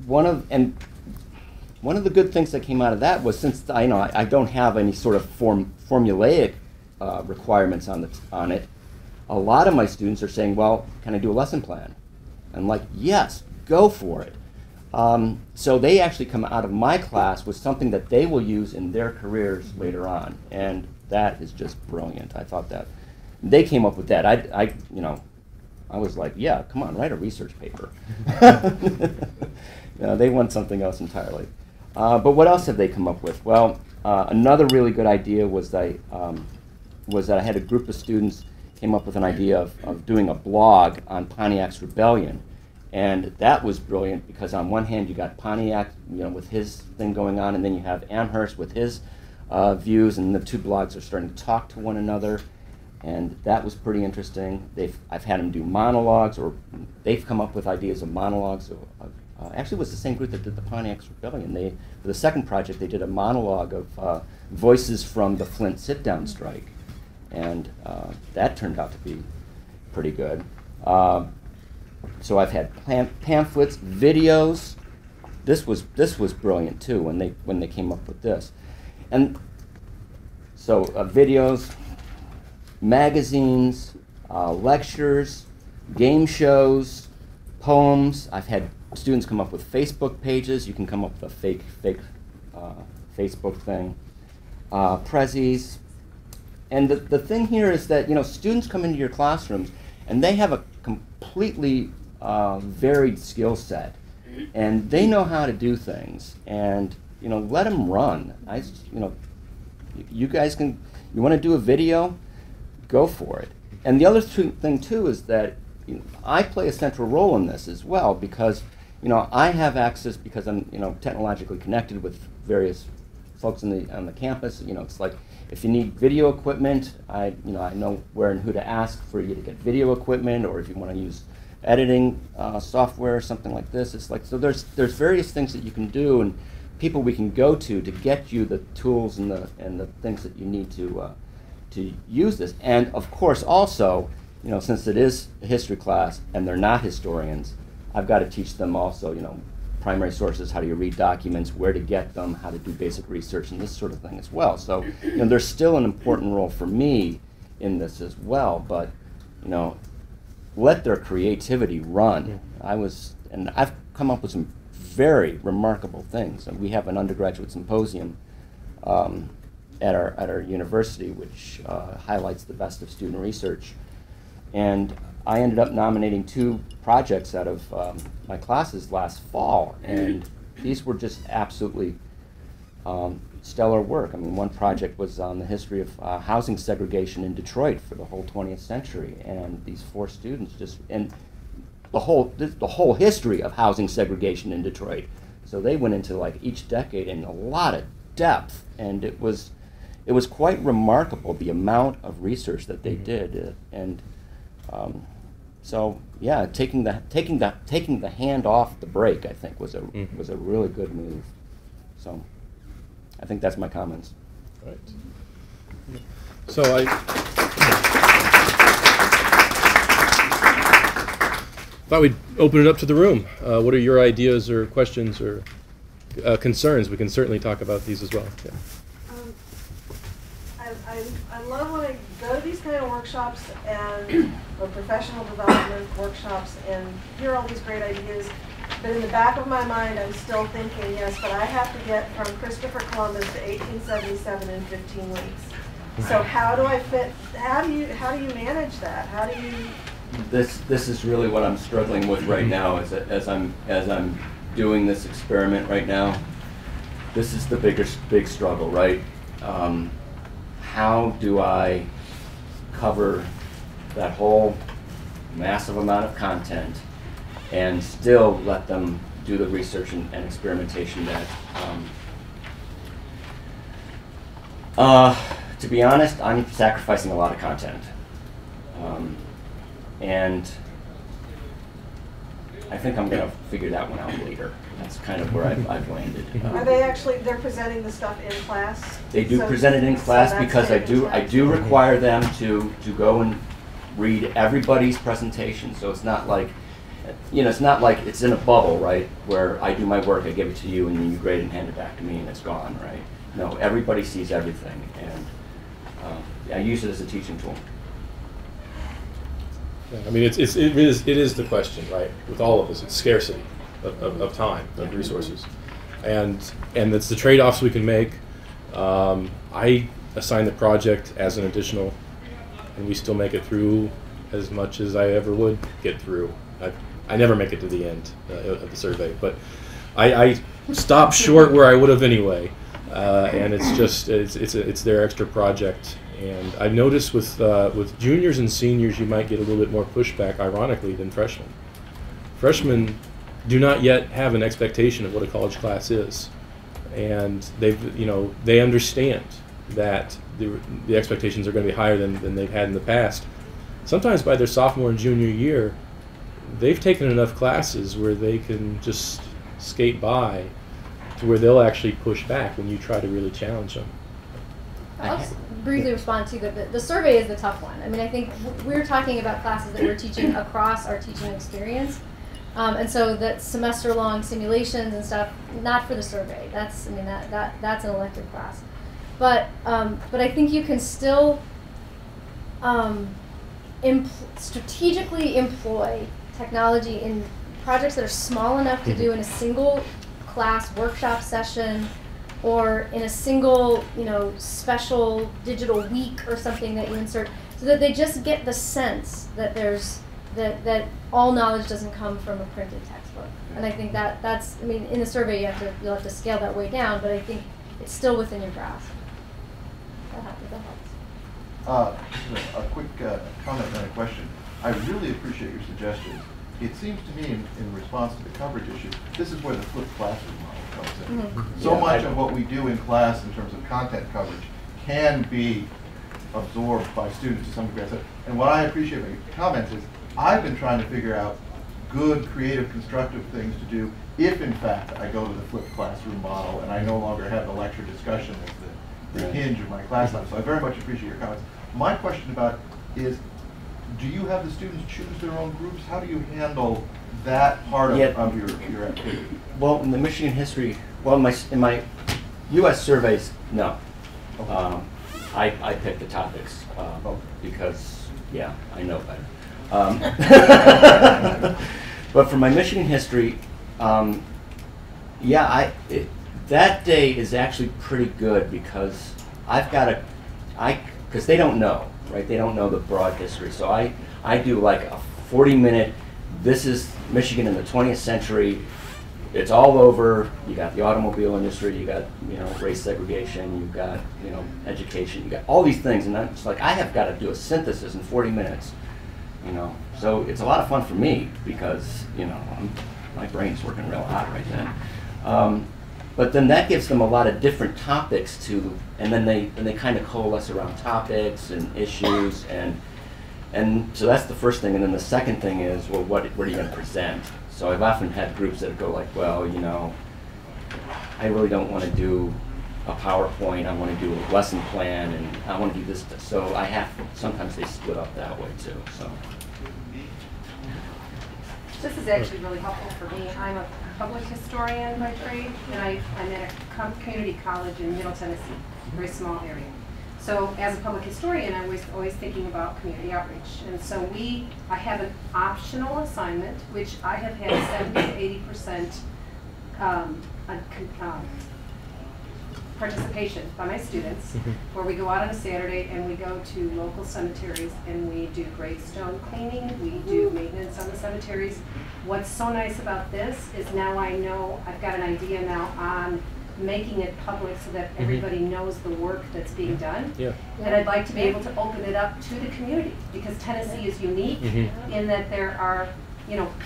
one of the good things that came out of that was, since I don't have any sort of formulaic requirements on it, a lot of my students are saying, well, can I do a lesson plan? I'm like, yes, go for it. So they actually come out of my class with something that they will use in their careers later on, and that is just brilliant. I thought that they came up with that. I was like, yeah, come on, write a research paper. They want something else entirely. But what else have they come up with? Well, another really good idea was that I had a group of students came up with an idea of doing a blog on Pontiac's rebellion. And that was brilliant because on one hand you got Pontiac, with his thing going on, and then you have Amherst with his views, and the two blogs are starting to talk to one another, and that was pretty interesting. I've had them do monologues, or they've come up with ideas of monologues. Actually, it was the same group that did the Pontiac's rebellion. For the second project, they did a monologue of voices from the Flint sit-down strike, and that turned out to be pretty good. So I've had pamphlets, videos. This was brilliant too when they came up with this, and so videos, magazines, lectures, game shows, poems. I've had students come up with Facebook pages. You can come up with a fake Facebook thing, prezzies. And the thing here is that, you know, students come into your classrooms and they have a completely varied skill set, and they know how to do things. And, you know, let them run. You know, you guys can. You want to do a video, go for it. And the other thing too is that, you know, I play a central role in this as well, because, you know, I have access, because I'm, you know, technologically connected with various folks on the campus. You know, it's like, if you need video equipment, I know where and who to ask for you to get video equipment, or if you want to use editing software or something like this. It's like, so there's various things that you can do, and people we can go to get you the tools and the things that you need to use this. And of course, also, you know, since it is a history class and they're not historians, I've got to teach them also, you know, primary sources, how do you read documents, where to get them, how to do basic research, and this sort of thing as well. So, you know, there's still an important role for me in this as well, but, you know, let their creativity run. I've come up with some very remarkable things. And we have an undergraduate symposium at our university, which highlights the best of student research. And I ended up nominating 2 projects out of my classes last fall, and these were just absolutely stellar work. I mean, one project was on the history of housing segregation in Detroit for the whole 20th century, and these 4 students and the whole history of housing segregation in Detroit. So they went into like each decade in a lot of depth, and it was quite remarkable the amount of research that they did, and so yeah, taking the hand off the brake, I think, was a really good move. So I think that's my comments. Right. So I thought we'd open it up to the room. What are your ideas or questions or concerns? We can certainly talk about these as well. Yeah. I love when I go to these kind of workshops or professional development workshops and hear all these great ideas, but in the back of my mind I'm still thinking, yes, but I have to get from Christopher Columbus to 1877 in 15 weeks. So how do you manage that? How do you? This is really what I'm struggling with right now, as I'm doing this experiment right now. This is the big struggle, right? How do I cover that whole massive amount of content and still let them do the research and experimentation that, to be honest, I'm sacrificing a lot of content. And I think I'm going to figure that one out later. That's kind of where I've landed. Are they actually, they're presenting the stuff in class? They do present it in class, because I do require them to go and read everybody's presentation. So it's not like, you know, it's not like it's in a bubble, right, where I do my work, I give it to you, and then you grade and hand it back to me, and it's gone, right? No, everybody sees everything, and I use it as a teaching tool. Yeah, I mean, it is the question, right? With all of this, it's scarcity of time, of resources, and it's the trade-offs we can make. I assign the project as an additional, and we still make it through as much as I ever would get through. I never make it to the end of the survey, but I stop short where I would have anyway, and it's just it's their extra project. And I've noticed with juniors and seniors, you might get a little bit more pushback, ironically, than freshmen. Freshmen do not yet have an expectation of what a college class is, and they understand that the expectations are going to be higher than they've had in the past. Sometimes by their sophomore and junior year, they've taken enough classes where they can just skate by to where they'll actually push back when you try to really challenge them. briefly respond to the survey is the tough one. I mean, I think we're talking about classes that we're teaching across our teaching experience. And so that semester-long simulations and stuff, not for the survey. That's, I mean, that's an elective class. But I think you can still strategically employ technology in projects that are small enough to do in a single class workshop session, or in a single, special digital week or something that you insert, so that they just get the sense that that all knowledge doesn't come from a printed textbook. And I think that's, I mean, in the survey you'll have to scale that way down, but I think it's still within your grasp. That helps. A quick comment and a question. I really appreciate your suggestions. It seems to me, in response to the coverage issue, this is where the flipped classroom model comes in. Mm-hmm. So much of what we do in class in terms of content coverage can be absorbed by students to some degree. And what I appreciate about your comments is, I've been trying to figure out good, creative, constructive things to do if, in fact, I go to the flipped classroom model and I no longer have the lecture discussion as the hinge of my class time. So I very much appreciate your comments. My question about is, do you have the students choose their own groups? How do you handle that part of your activity? Well, in the Michigan history, well, in my U.S. surveys, no. Okay. I pick the topics because, yeah, I know better. But for my Michigan history, that day is actually pretty good because because they don't know, right? They don't know the broad history. So I do like a 40-minute, this is Michigan in the 20th century. It's all over. You got the automobile industry, you got, race segregation, you've got, education, you got all these things. And it's like, I have got to do a synthesis in 40 minutes. So it's a lot of fun for me because, my brain's working real hot right then. But then that gives them a lot of different topics and then they kind of coalesce around topics and issues, and so that's the first thing. And then the second thing is, well, what are you going to present? So I've often had groups that go like, well, I really don't want to do a PowerPoint, I want to do a lesson plan, and I want to do this. So sometimes they split up that way too. So this is actually really helpful for me. I'm a public historian by trade, and I'm at a community college in Middle Tennessee, a very small area. So as a public historian, I was always thinking about community outreach. And so I have an optional assignment, which I have had 70 to 80% participation by my students, where we go out on a Saturday and we go to local cemeteries and we do gravestone cleaning, we do maintenance on the cemeteries. What's so nice about this is now I know, I've got an idea now on making it public so that everybody knows the work that's being done. Yeah. And I'd like to be able to open it up to the community, because Tennessee is unique in that there are,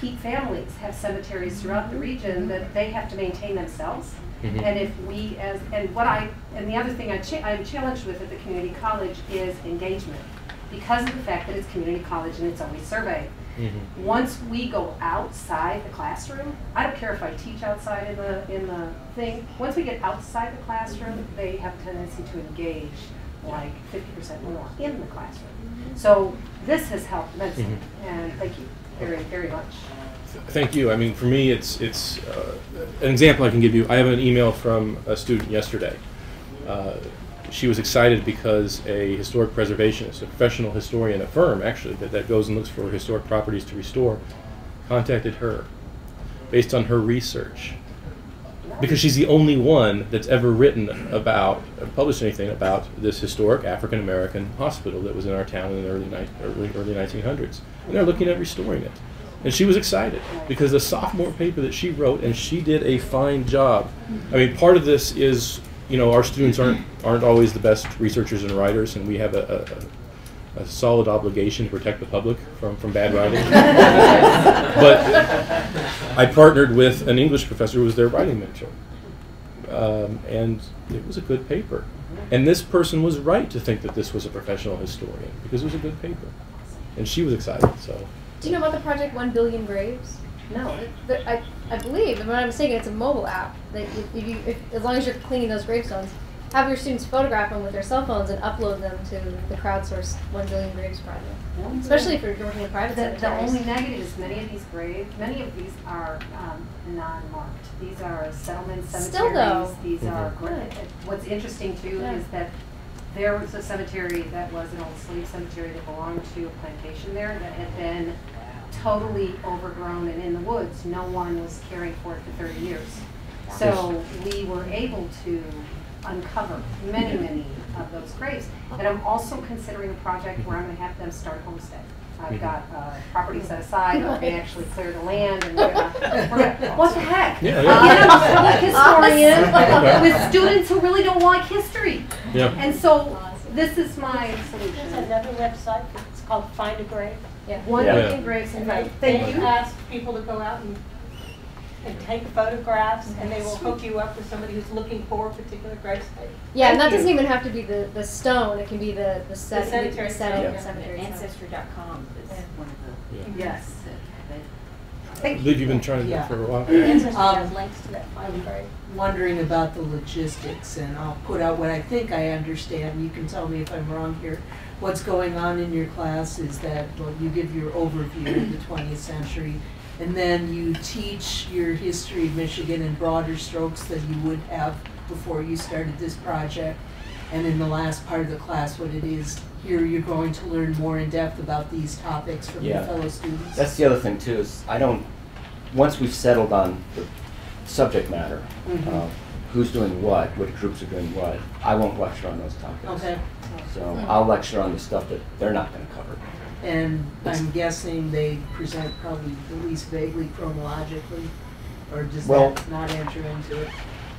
Peak families have cemeteries throughout the region that they have to maintain themselves. And if we, and the other thing I'm challenged with at the community college is engagement, because of the fact that it's community college and it's always survey. Once we go outside the classroom, I don't care if I teach outside in the thing. Once we get outside the classroom, they have a tendency to engage like 50% more in the classroom. So this has helped immensely, and thank you very, very much. Thank you. I mean, for me, it's an example I can give you. I have an email from a student yesterday. She was excited because a historic preservationist, a professional historian, a firm actually that goes and looks for historic properties to restore, contacted her based on her research, because she's the only one that's ever written about, published anything about this historic African American hospital that was in our town in the early 1900s, and they're looking at restoring it. And she was excited because the sophomore paper that she wrote, and she did a fine job. I mean, part of this is, our students aren't always the best researchers and writers, and we have a solid obligation to protect the public from bad writing. But I partnered with an English professor who was their writing mentor, and it was a good paper. And this person was right to think that this was a professional historian because it was a good paper, and she was excited. So. Do you know about the project 1 Billion Graves? No. I believe, if I'm not mistaken, it's a mobile app that if as long as you're cleaning those gravestones, have your students photograph them with their cell phones and upload them to the crowdsourced 1 Billion Graves project. Especially if you're working with private The cemeteries. only negative is many of these are non-marked. These are settlement cemeteries. Still though. These are, Good. what's interesting too Yeah. is that there was a cemetery that was an old slave cemetery that belonged to a plantation there that had been totally overgrown and in the woods. No one was caring for it for 30 years. So we were able to uncover many of those graves. And I'm also considering a project where I'm going to have them start a homestead. I've got property set aside. I can actually clear the land, and we're gonna what the heck? Yeah, Get a public historian with students who really don't like history. Yeah. And so this is my solution. There's another website, it's called Find a Grave. Yeah. 1 Yeah. million graves in And Thank they you. ask people to go out and take photographs, and they will hook you up with somebody who's looking for a particular grave site. Yeah, and that Thank doesn't you. even have to be the stone. It can be the setting, cemetery setting, stone. the cemetery stone. Ancestry.com is one of the Yes. I Thank believe you've been trying to do that for a while. Ancestry has links to that Find a Grave. wondering about the logistics, and I'll put out what I think I understand. You can tell me if I'm wrong here. What's going on in your class is that, well, you give your overview of the 20th century, and then you teach your history of Michigan in broader strokes than you would have before you started this project. And in the last part of the class, what it is, here you're going to learn more in depth about these topics from your fellow students. That's the other thing too, is once we've settled on the subject matter, who's doing what groups are doing what, I won't lecture on those topics. Okay. So I'll lecture on the stuff that they're not going to cover. And I'm guessing they present probably at least vaguely chronologically, or does that not enter into it?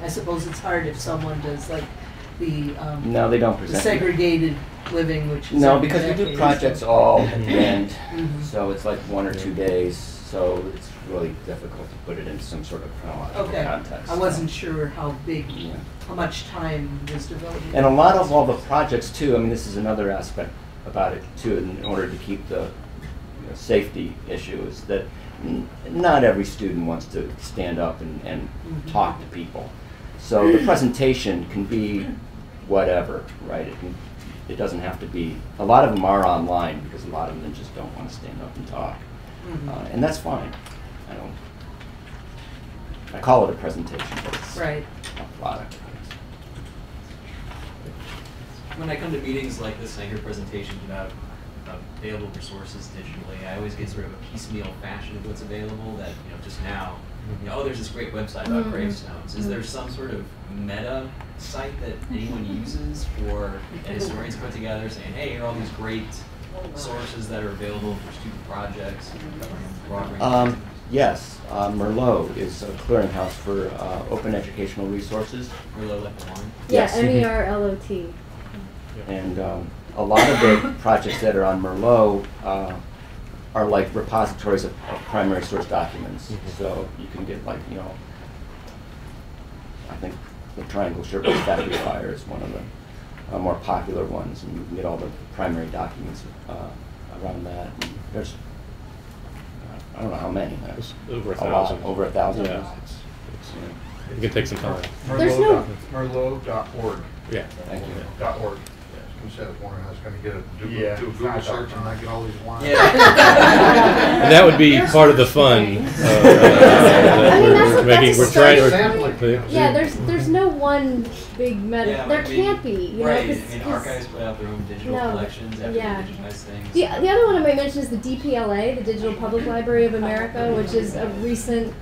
I suppose it's hard if someone does like the No, they don't the present. segregated living, which is No, every because we do decade. projects all at the end, Mhm. so it's like 1 or 2 days, so it's really difficult to put it in some sort of chronological Okay, context. I wasn't sure how big, Yeah. how much time was devoted. And a lot of all the projects too, I mean, this is another aspect about it too, in order to keep the safety issue, is that not every student wants to stand up and talk to people. So the presentation can be whatever, right? It doesn't have to be, a lot of them are online because a lot of them just don't want to stand up and talk. And that's fine. I call it a presentation, but it's Right. a product. When I come to meetings like this and I hear presentations about available resources digitally, I always get sort of a piecemeal fashion of what's available that, just now, oh, there's this great website about gravestones. Is there some sort of meta site that anyone uses for historians to put together saying, hey, here are all these great sources that are available for student projects covering a broad range of things? Yes, Merlot is a clearinghouse for open educational resources. Merlot like the wine? Yeah, Yes. MERLOT. And a lot of the projects that are on Merlot are like repositories of primary source documents. So you can get like, I think the Triangle Shirtwaist Factory Fire is one of the more popular ones, and you can get all the primary documents around that. And there's, I don't know how many. It's over a lot, 1,000. over 1,000. Yeah, it can take some time. There's no- Merlot.org. Yeah. Thank you. .org. Instead of wondering, I was going to do Yeah, a Google search and I get all these lines. And that would be part of the fun. We're trying. Sampling. Yeah, there's no one big meta. Yeah, there I mean, can't be, you right. know. I mean, archives put out their own digital No, collections after yeah. they digitize things. The other one I might mention is the DPLA, the Digital Public Library of America, which is a recent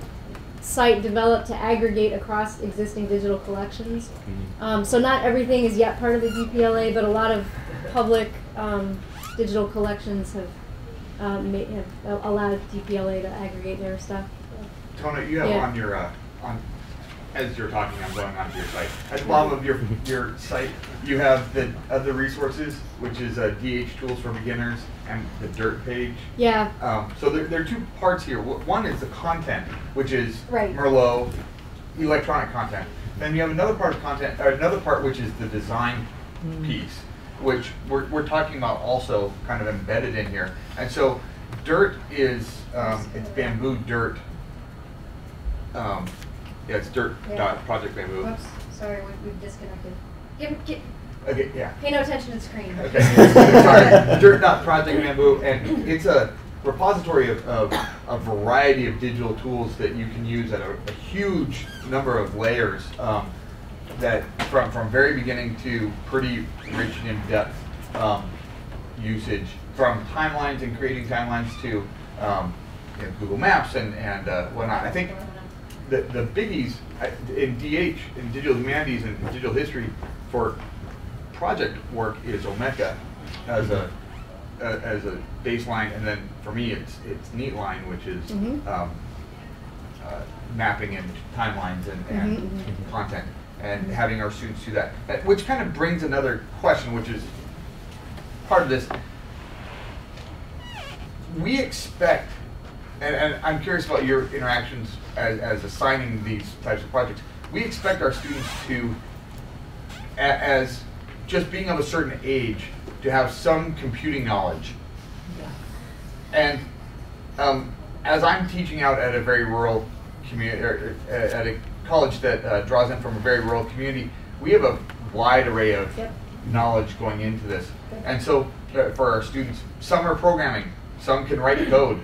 site developed to aggregate across existing digital collections. So not everything is yet part of the DPLA, but a lot of public digital collections have allowed DPLA to aggregate their stuff. Tona, you have on your as you're talking, I'm going onto your site. At the bottom of your site, you have the other resources, which is DH Tools for Beginners and the Dirt page. Yeah. So there are 2 parts here. One is the content, which is Right. Merlot, electronic content. Then you have another part of content, or another part which is the design piece, which we're talking about also kind of embedded in here. And so Dirt is it's Bamboo Dirt. It's Dirt Yeah. Project Bamboo. Whoops, sorry, we've disconnected. Okay, yeah. Pay no attention to the screen. Okay, sorry, not Project Bamboo, and it's a repository of a variety of digital tools that you can use at a huge number of layers, that from very beginning to pretty rich and in-depth usage, from timelines and creating timelines to you know, Google Maps and whatnot. I think the biggies in DH, in digital humanities and digital history for project work is Omeka as a baseline, and then for me it's Neatline, which is mapping and timelines and content, and having our students do that. Which kind of brings another question, which is part of this. We expect, and I'm curious about your interactions as assigning these types of projects. We expect our students to, as just being of a certain age, to have some computing knowledge. And as I'm teaching out at a very rural community, or at a college that draws in from a very rural community, we have a wide array of knowledge going into this. And so for our students, some are programming, some can write code.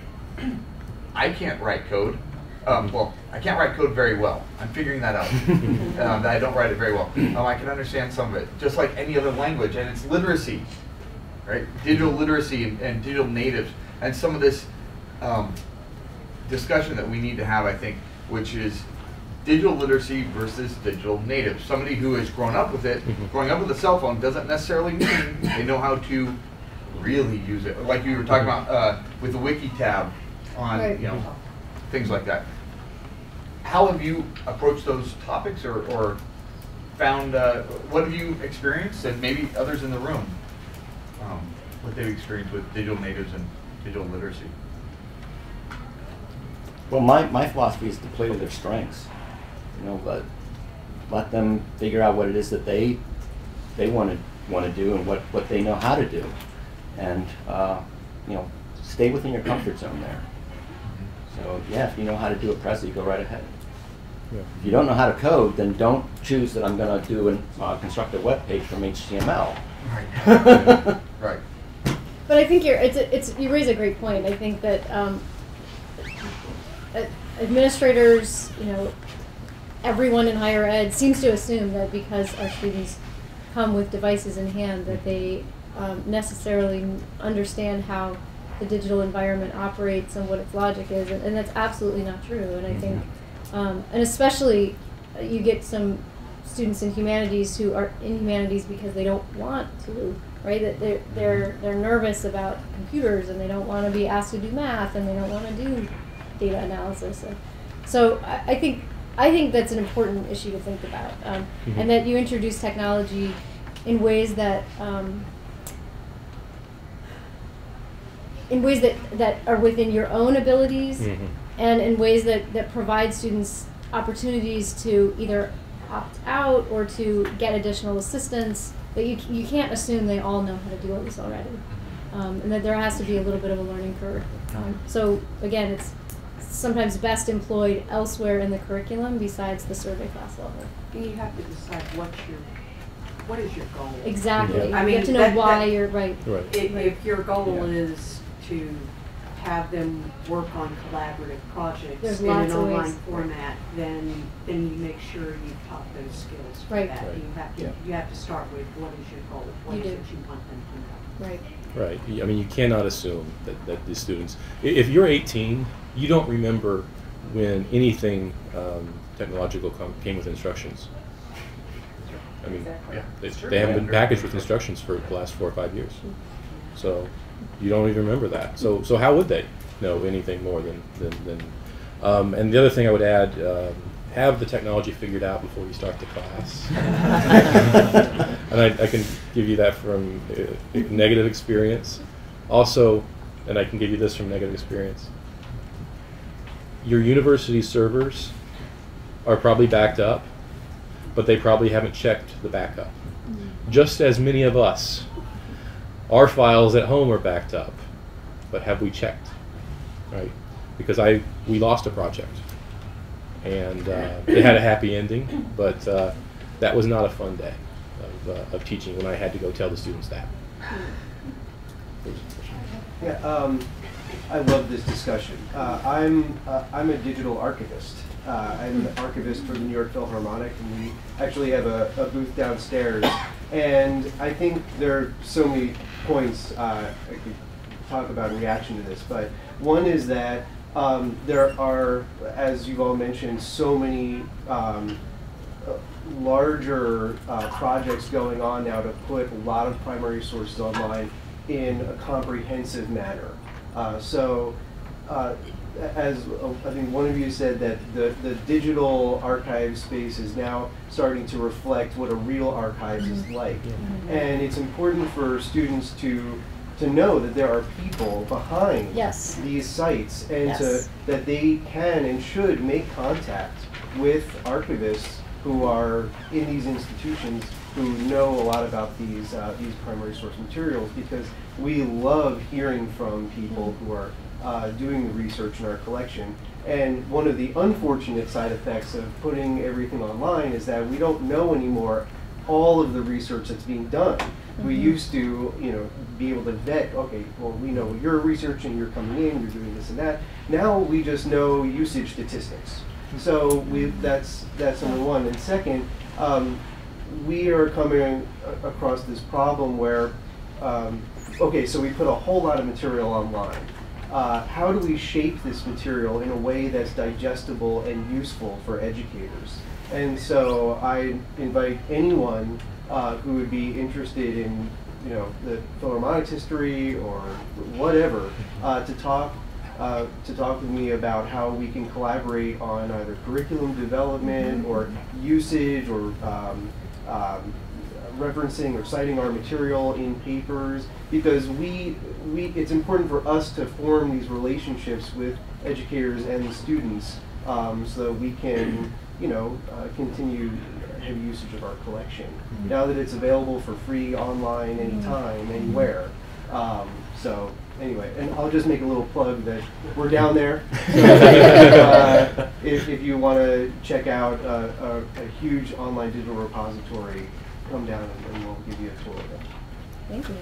I can't write code. Well, I can't write code very well. I'm figuring that out. That I don't write it very well. I can understand some of it, just like any other language, and it's literacy, right? Digital literacy and digital natives, and some of this discussion that we need to have, I think, which is digital literacy versus digital natives. Somebody who has grown up with it, growing up with a cell phone, doesn't necessarily mean they know how to really use it. Like you were talking about with the wiki tab on, you know, things like that. How have you approached those topics, or found, what have you experienced, and maybe others in the room, what they've experienced with digital natives and digital literacy? Well, my philosophy is to play to their strengths. You know, let them figure out what it is that they want to do, and what they know how to do, and you know, stay within your comfort zone there. So yeah, if you know how to do a Prezi, go right ahead. Yeah. If you don't know how to code, then don't choose that I'm going to do and construct a web page from HTML. Right. Right. But I think you raise a great point. I think that administrators, you know, everyone in higher ed seems to assume that because our students come with devices in hand, that they necessarily understand how the digital environment operates and what its logic is, and that's absolutely not true. And I think, and especially you get some students in humanities who are in humanities because they don't want to, right? That they're nervous about computers, and they don't want to be asked to do math, and they don't want to do data analysis. And so I think that's an important issue to think about, and that you introduce technology in ways that that are within your own abilities, and in ways that provide students opportunities to either opt out or to get additional assistance. That you can't assume they all know how to do all this already, and that there has to be a little bit of a learning curve. So again, it's sometimes best employed elsewhere in the curriculum besides the survey class level. And you have to decide what is your goal. Exactly. Yeah. I mean, you have to know why you're right. If your goal is to have them work on collaborative projects in an online format, then you make sure you taught those skills for that. You have to start with what is your goal, what is it you want them to know. Right. Right. I mean, you cannot assume that the students, if you're 18, you don't remember when anything technological came with instructions. I mean, they haven't been packaged with instructions for the last 4 or 5 years. So you don't even remember that. So how would they know anything more than and the other thing I would add, have the technology figured out before you start the class. And I can give you that from negative experience. Also, and I can give you this from negative experience, your university servers are probably backed up, but they probably haven't checked the backup. Just as many of us, our files at home are backed up, but have we checked, right? Because we lost a project, and it had a happy ending, but that was not a fun day. of teaching when I had to go tell the students that. Yeah, I love this discussion. I'm a digital archivist. I'm an archivist for the New York Philharmonic, and we actually have a booth downstairs. And I think there are so many points I could talk about in reaction to this, but one is that there are, as you've all mentioned, so many larger projects going on now to put a lot of primary sources online in a comprehensive manner. As I think one of you said, that the digital archive space is now starting to reflect what a real archive is like. And it's important for students to know that there are people behind these sites, and that they can and should make contact with archivists who are in these institutions, who know a lot about these primary source materials, because we love hearing from people who are doing the research in our collection. And one of the unfortunate side effects of putting everything online is that we don't know anymore all of the research that's being done. We used to, be able to vet, okay, well, we know you're researching, you're coming in, you're doing this and that. Now we just know usage statistics. So that's number one. And second, we are coming across this problem where, okay, so we put a whole lot of material online. How do we shape this material in a way that's digestible and useful for educators? And so I invite anyone who would be interested in, the Philharmonic's history or whatever, to talk with me about how we can collaborate on either curriculum development or usage or referencing or citing our material in papers, because it's important for us to form these relationships with educators and students, so that we can continue heavy usage of our collection. Now that it's available for free online, anytime, anywhere. So anyway, and I'll just make a little plug that we're down there. So if you want to check out a huge online digital repository, come down and we'll give you a tour of it. Thank you.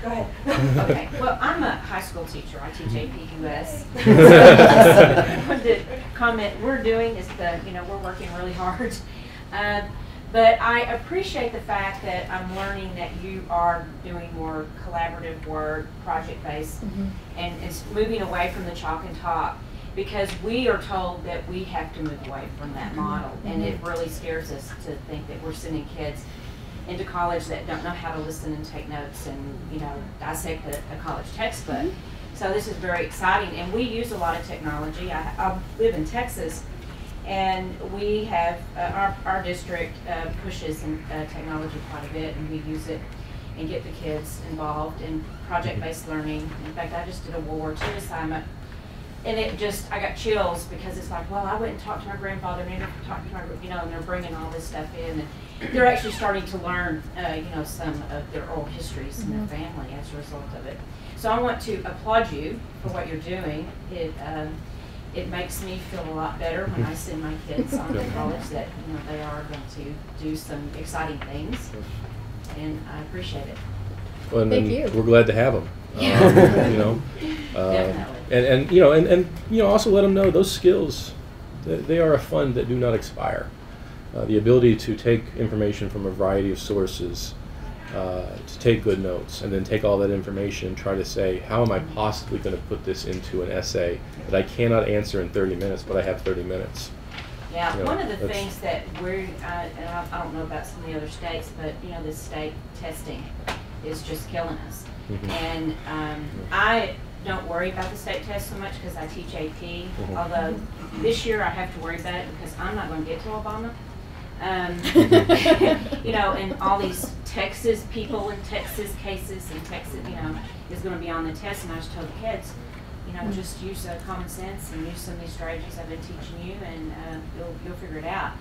Go ahead. Okay, well, I'm a high school teacher. I teach AP US. The comment we're doing is we're working really hard. But I appreciate the fact that I'm learning that you are doing more collaborative work, project-based, and it's moving away from the chalk and talk, because we are told that we have to move away from that model, and it really scares us to think that we're sending kids into college that don't know how to listen and take notes and dissect a college textbook. So this is very exciting, and we use a lot of technology. I live in Texas, and we have our district pushes technology quite a bit, and we use it and get the kids involved in project-based learning. In fact, I just did a World War II assignment, and I got chills, because it's like, well, I went and talked to my grandfather, and I talked to my, and they're bringing all this stuff in, and they're actually starting to learn, some of their oral histories in their family as a result of it. So I want to applaud you for what you're doing. It makes me feel a lot better when I send my kids off to college that they are going to do some exciting things, and I appreciate it. Well, Thank you. We're glad to have them. Definitely. And also let them know those skills, they are a fund that do not expire. The ability to take information from a variety of sources, to take good notes, and then take all that information and try to say, how am I possibly going to put this into an essay that I cannot answer in 30 minutes, but I have 30 minutes. Yeah, one of the things that we're, and I don't know about some of the other states, but this state testing is just killing us. And I don't worry about the state test so much because I teach AP, although this year I have to worry about it because I'm not going to get to Obama. And all these Texas people and Texas cases and Texas, is going to be on the test. And I just told the kids, just use common sense and use some of these strategies I've been teaching you, and you'll figure it out.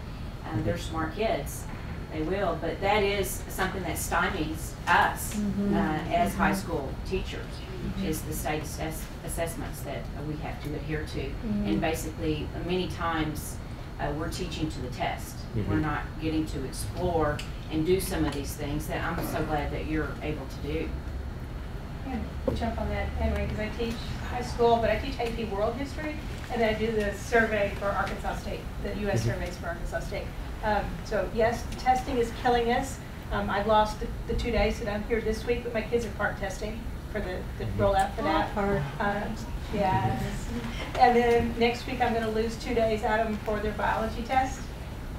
They're smart kids. They will, but that is something that stymies us as high school teachers, is the state assessments that we have to adhere to. And basically, many times, we're teaching to the test. Mm-hmm. We're not getting to explore and do some of these things that I'm so glad that you're able to do. I'm gonna jump on that anyway, because I teach high school, but I teach AP World History, and then I do the survey for Arkansas State, the U.S. surveys for Arkansas State. So yes, the testing is killing us. I've lost the 2 days that I'm here this week, but my kids are part testing for the rollout for that. Yeah. And then next week I'm going to lose 2 days out of them for their biology test,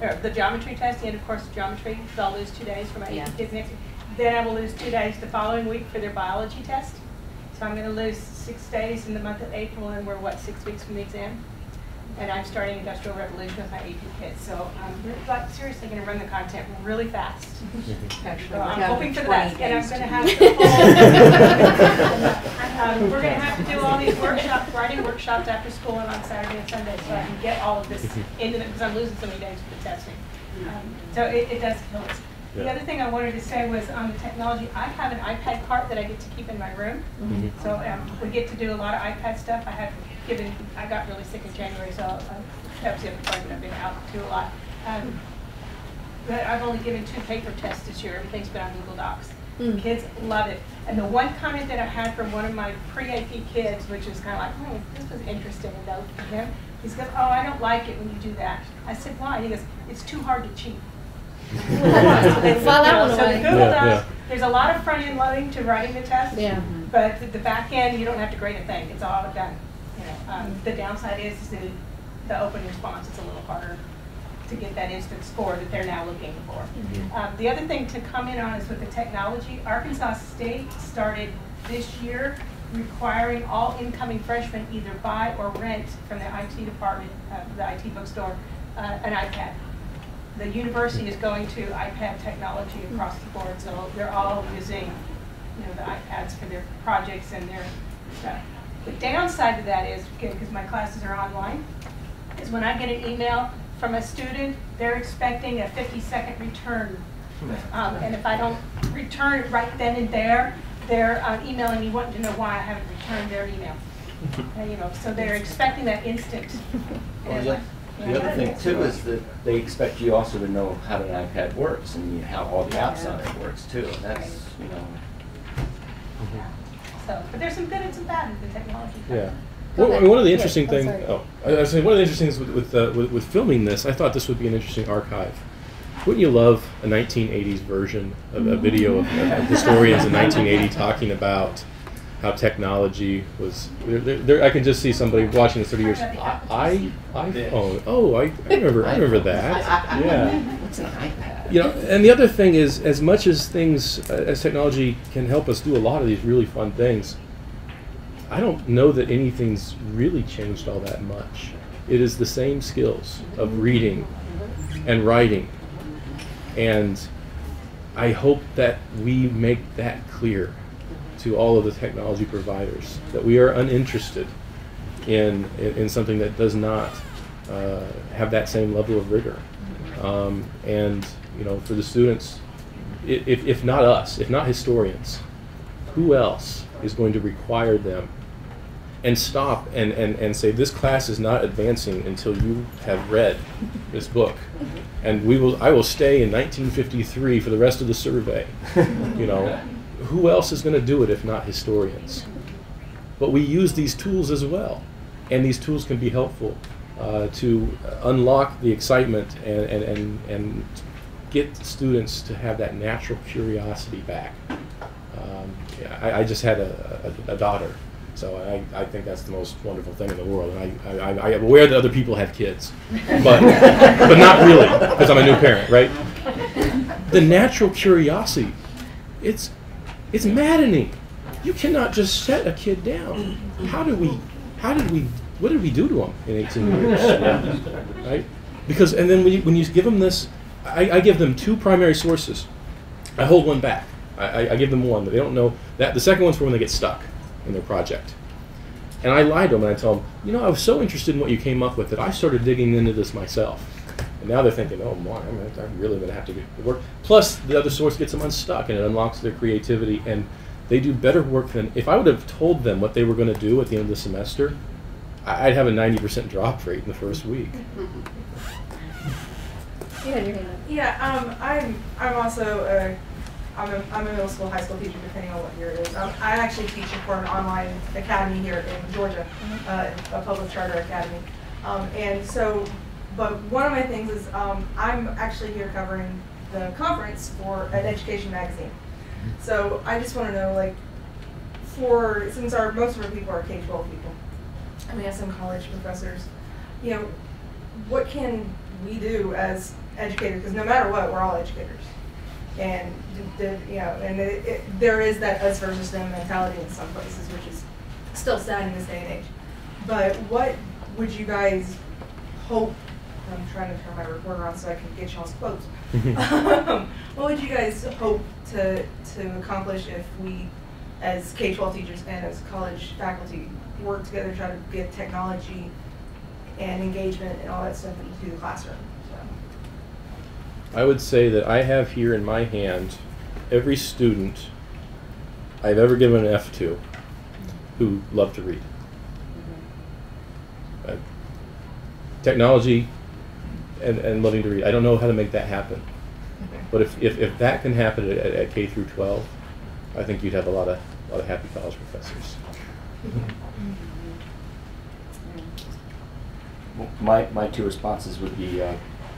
or the geometry test, the end of course geometry, so I'll lose 2 days for my AP kids next week. Then I will lose 2 days the following week for their biology test. So I'm going to lose 6 days in the month of April, and we're, what, 6 weeks from the exam? And I'm starting Industrial Revolution with my AP kids. So I'm like, seriously going to run the content really fast. Actually, So I'm hoping for the best. And I'm going to have to we're going to have to do all these workshops, writing workshops after school and on Saturday and Sunday, so I can get all of this into them, because I'm losing so many days for the testing. So it does kill us. Yeah. The other thing I wanted to say was on the technology, I have an iPad cart that I get to keep in my room. So we get to do a lot of iPad stuff. I got really sick in January, so that was the other part that I've been out to a lot. But I've only given 2 paper tests this year. Everything's been on Google Docs. Kids love it. And the one comment that I had from one of my pre-AP kids, which was kind of like, this was interesting and note for him. He goes, oh, I don't like it when you do that. I said, why? He goes, it's too hard to cheat. So the Google Docs, there's a lot of front-end loading to writing the test, but the back end, you don't have to grade a thing. It's all done. The downside is the open response. It's a little harder to get that instant score that they're now looking for. The other thing to comment on is with the technology. Arkansas State started this year requiring all incoming freshmen either buy or rent from the IT department, the IT bookstore, an iPad. The university is going to iPad technology across the board, so they're all using, the iPads for their projects and their stuff. The downside to that is, because my classes are online, is when I get an email from a student, they're expecting a 50-second return. And if I don't return it right then and there, they're emailing me wanting to know why I haven't returned their email. So they're expecting that instant. The other thing too is that they expect you also to know how an iPad works and how all the apps on it works too. And that's, So, but there's some good and some bad in the technology. Yeah. Well, one of the interesting things. I was saying one of the interesting things with filming this, I thought this would be an interesting archive. Wouldn't you love a 1980s version of a video of historians in 1980 talking about how technology was? I can just see somebody watching this 30 years. iPhone. Oh, I remember that. Yeah. What's an iPad? And the other thing is, as much as as technology can help us do a lot of these really fun things, I don't know that anything's really changed all that much. It is the same skills of reading and writing, and I hope that we make that clear to all of the technology providers, that we are uninterested in something that does not have that same level of rigor. And for the students, if not us, if not historians, who else is going to require them and stop and say, this class is not advancing until you have read this book, and I will stay in 1953 for the rest of the survey. Who else is going to do it if not historians? But we use these tools as well, and these tools can be helpful to unlock the excitement and get students to have that natural curiosity back. I just had a daughter, so I think that's the most wonderful thing in the world. And I am aware that other people have kids, but not really, because I'm a new parent, right? The natural curiosity, it's maddening. You cannot just set a kid down. What did we do to them in 18 years? Right? Because, and then when you give them this, I give them 2 primary sources. I hold one back. I give them one, but they don't know that. The second one's for when they get stuck in their project. And I lie to them and I tell them, I was so interested in what you came up with that I started digging into this myself. And now they're thinking, oh, my, I'm really going to have to work. Plus, the other source gets them unstuck and it unlocks their creativity, and they do better work than, if I would have told them what they were going to do at the end of the semester, I'd have a 90% drop rate in the first week. You had your hand up. Yeah, I'm also I'm a middle school, high school teacher, depending on what year it is. I actually teach for an online academy here in Georgia, a public charter academy. And so, but one of my things is I'm actually here covering the conference for an education magazine. So I just want to know, like, since most of our people are K-12 people, and we have some college professors, you know, what can we do as educators? Because no matter what, we're all educators, and there is that us versus them mentality in some places, which is still sad in this day and age. But what would you guys hope? I'm trying to turn my recorder on so I can get y'all's quotes. What would you guys hope to accomplish if we, as K-12 teachers and as college faculty, work together to try to get technology and engagement and all that stuff into the classroom? I would say that I have here in my hand every student I've ever given an F to who loved to read. Technology and loving to read. I don't know how to make that happen. But if that can happen at K through 12, I think you'd have a lot of happy college professors. My two responses would be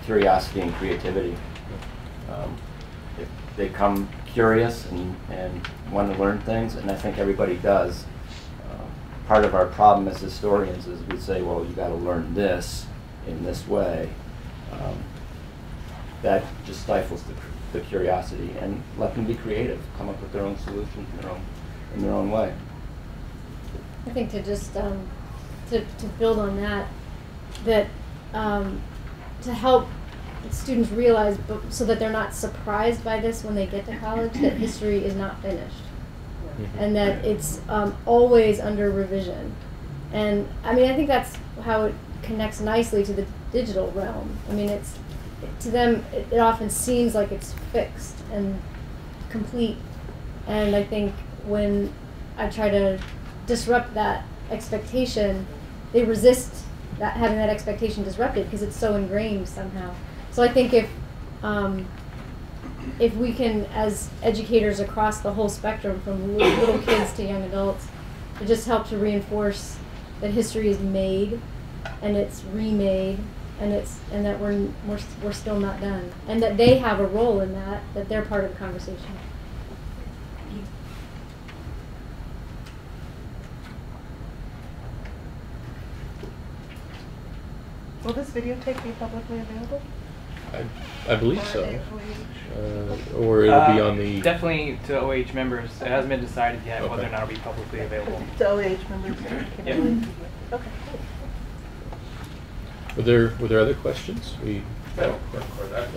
curiosity and creativity. If they come curious and want to learn things, and I think everybody does. Part of our problem as historians is we say, well, you got to learn this in this way. That just stifles the curiosity, and let them be creative, come up with their own solutions in their own way. I think to just to build on that to help students realize, so that they're not surprised by this when they get to college, that history is not finished, and that it's always under revision. And I mean, I think that's how it connects nicely to the digital realm. I mean, to them, it often seems like it's fixed and complete. And I think when I try to disrupt that expectation, they resist having that expectation disrupted because it's so ingrained somehow. So I think if we can, as educators across the whole spectrum, from little kids to young adults, it just help to reinforce that history is made and it's remade, and that we're still not done, and that they have a role in that they're part of the conversation. Will this videotape be publicly available? I believe so. Or it'll be on the... Definitely to OAH members. It hasn't been decided yet whether or not it'll be publicly available. To OAH members? Yeah. Okay. Were there other questions? I have a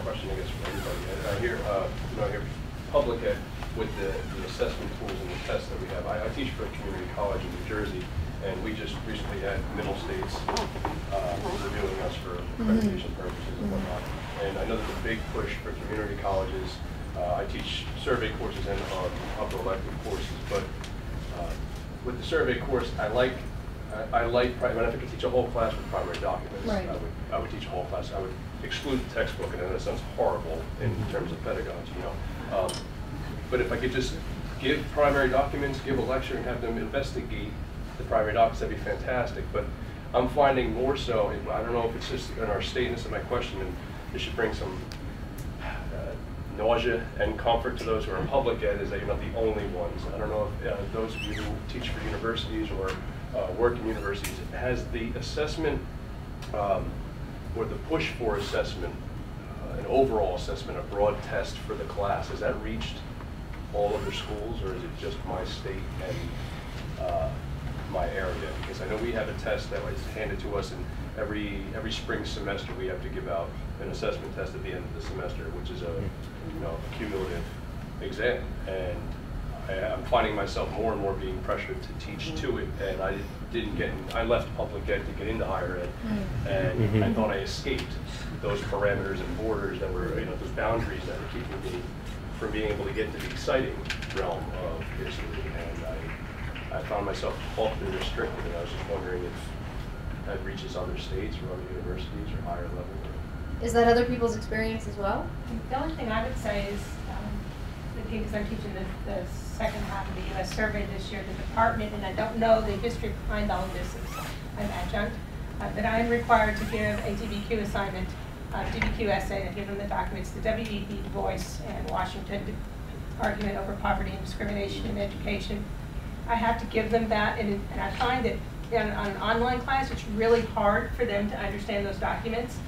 question, I guess, for everybody. I hear, I hear public ed with the assessment tools and the tests that we have. I teach for a community college in New Jersey, and we just recently had middle states reviewing us for accreditation purposes and whatnot. And I know there's a big push for community colleges. I teach survey courses and upper elective courses, but with the survey course, I like when I could teach a whole class with primary documents. Right. I would teach a whole class. I would exclude the textbook, and that sounds horrible in terms of pedagogy, but if I could just give primary documents, give a lecture, and have them investigate the primary documents, that'd be fantastic. But I'm finding more so, and I don't know if it's just in our state, and this is my question, and it should bring some nausea and comfort to those who are in public ed, is that you're not the only ones. I don't know if those of you who teach for universities or work in universities, has the assessment or the push for assessment, an overall assessment, a broad test for the class, has that reached all of your schools, or is it just my state and my area? Because I know we have a test that is handed to us, and every spring semester we have to give out an assessment test at the end of the semester, which is a cumulative exam. And I'm finding myself more and more being pressured to teach to it, and I left public ed to get into higher ed, and I thought I escaped those parameters and borders that were, those boundaries that were keeping me from being able to get to the exciting realm of history, and I found myself awfully restricted, and I was just wondering if that reaches other states or other universities or higher level. Is that other people's experience as well? The only thing I would say is, because I'm teaching the second half of the U.S. survey this year, the department, and I don't know the history behind all of this, I'm adjunct, but I am required to give a DBQ assignment, DBQ essay, and give them the documents, the WEB Voice and Washington Argument Over Poverty and Discrimination in Education. I have to give them that, and I find that on an online class, it's really hard for them to understand those documents.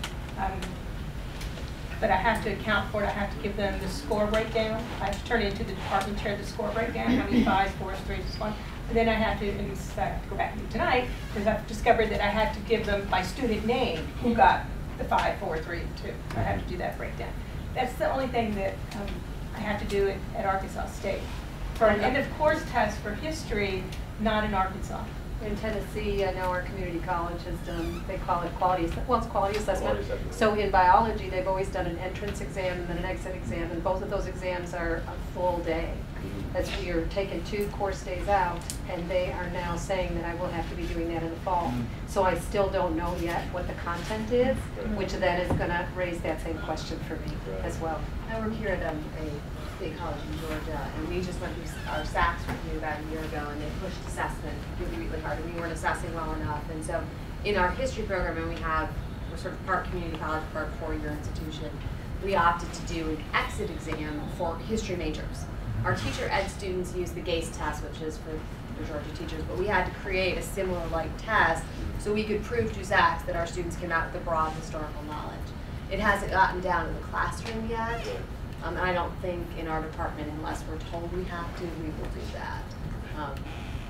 But I have to account for it. I have to give them the score breakdown. I have to turn it into the department chair, the score breakdown, how many 5s, 4s, 3s, 1. And then I have to, and this I have to go back to tonight, because I've discovered that I have to give them by student name who got the 5, 4, 3, and 2. I have to do that breakdown. That's the only thing that I have to do at Arkansas State. For an end of course test for history, not in Arkansas. In Tennessee, I know our community college has done, they call it quality assessment. So in biology, they've always done an entrance exam and then an exit exam, and both of those exams are a full day. As we are taking 2 course days out, and they are now saying that I will have to be doing that in the fall. So I still don't know yet what the content is, which then is going to raise that same question for me as well. I work here at a state college in Georgia, and we just went through our SACS review about a year ago, and they pushed assessment really, really hard, and we weren't assessing well enough. And so in our history program, and we're sort of part community college, part 4-year institution, we opted to do an exit exam for history majors. Our teacher ed students use the GACE test, which is for Georgia teachers, but we had to create a similar like test so we could prove to SACS that our students came out with a broad historical knowledge. It hasn't gotten down to the classroom yet. And I don't think in our department, unless we're told we have to, we will do that.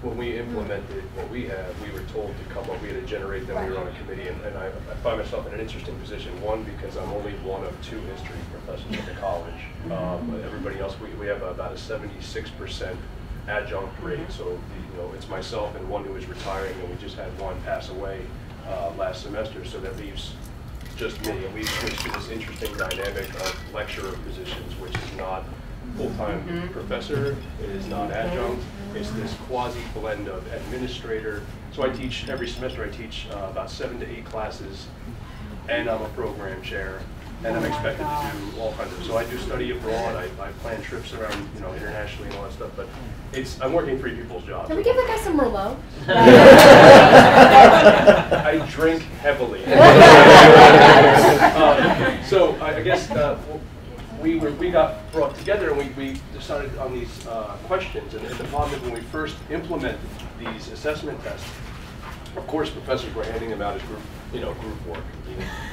When we implemented what we have, we were told to come up, we had to generate them, we were on a committee, and I find myself in an interesting position. One, because I'm only one of 2 history professors at the college. Everybody else, we have about a 76% adjunct rate, so it's myself and one who is retiring, and we just had one pass away last semester, so that leaves just me, and we've switched to this interesting dynamic of lecturer positions, which is not full-time professor, it is not adjunct, it's this quasi-blend of administrator. So I teach, every semester I teach about 7 to 8 classes, and I'm a program chair, and I'm expected to do all kinds of, so I do study abroad, I plan trips around, internationally and all that stuff, but I'm working 3 people's jobs. Can we give that guy some Merlot? I drink heavily. So I guess we got brought together and we decided on these questions, and the problem is when we first implemented these assessment tests, of course professors were handing them out as group work.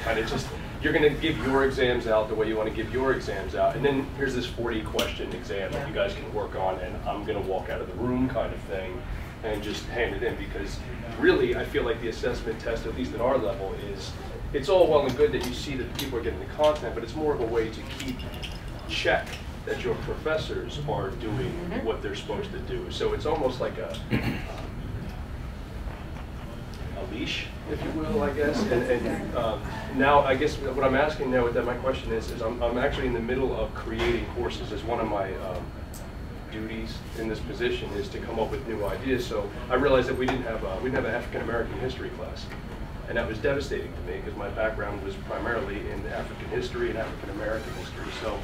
Kind of just, you're going to give your exams out the way you want to give your exams out, and then here's this 40-question exam that you guys can work on, and I'm going to walk out of the room kind of thing and just hand it in, because really I feel like the assessment test, at least at our level, it's all well and good that you see that people are getting the content, but it's more of a way to keep check that your professors are doing what they're supposed to do. So it's almost like a leash, if you will, I guess. And now, I guess what I'm asking now, my question is I'm actually in the middle of creating courses. As one of my duties in this position is to come up with new ideas. So I realized that we didn't have an African American history class, and that was devastating to me because my background was primarily in African history and African American history. So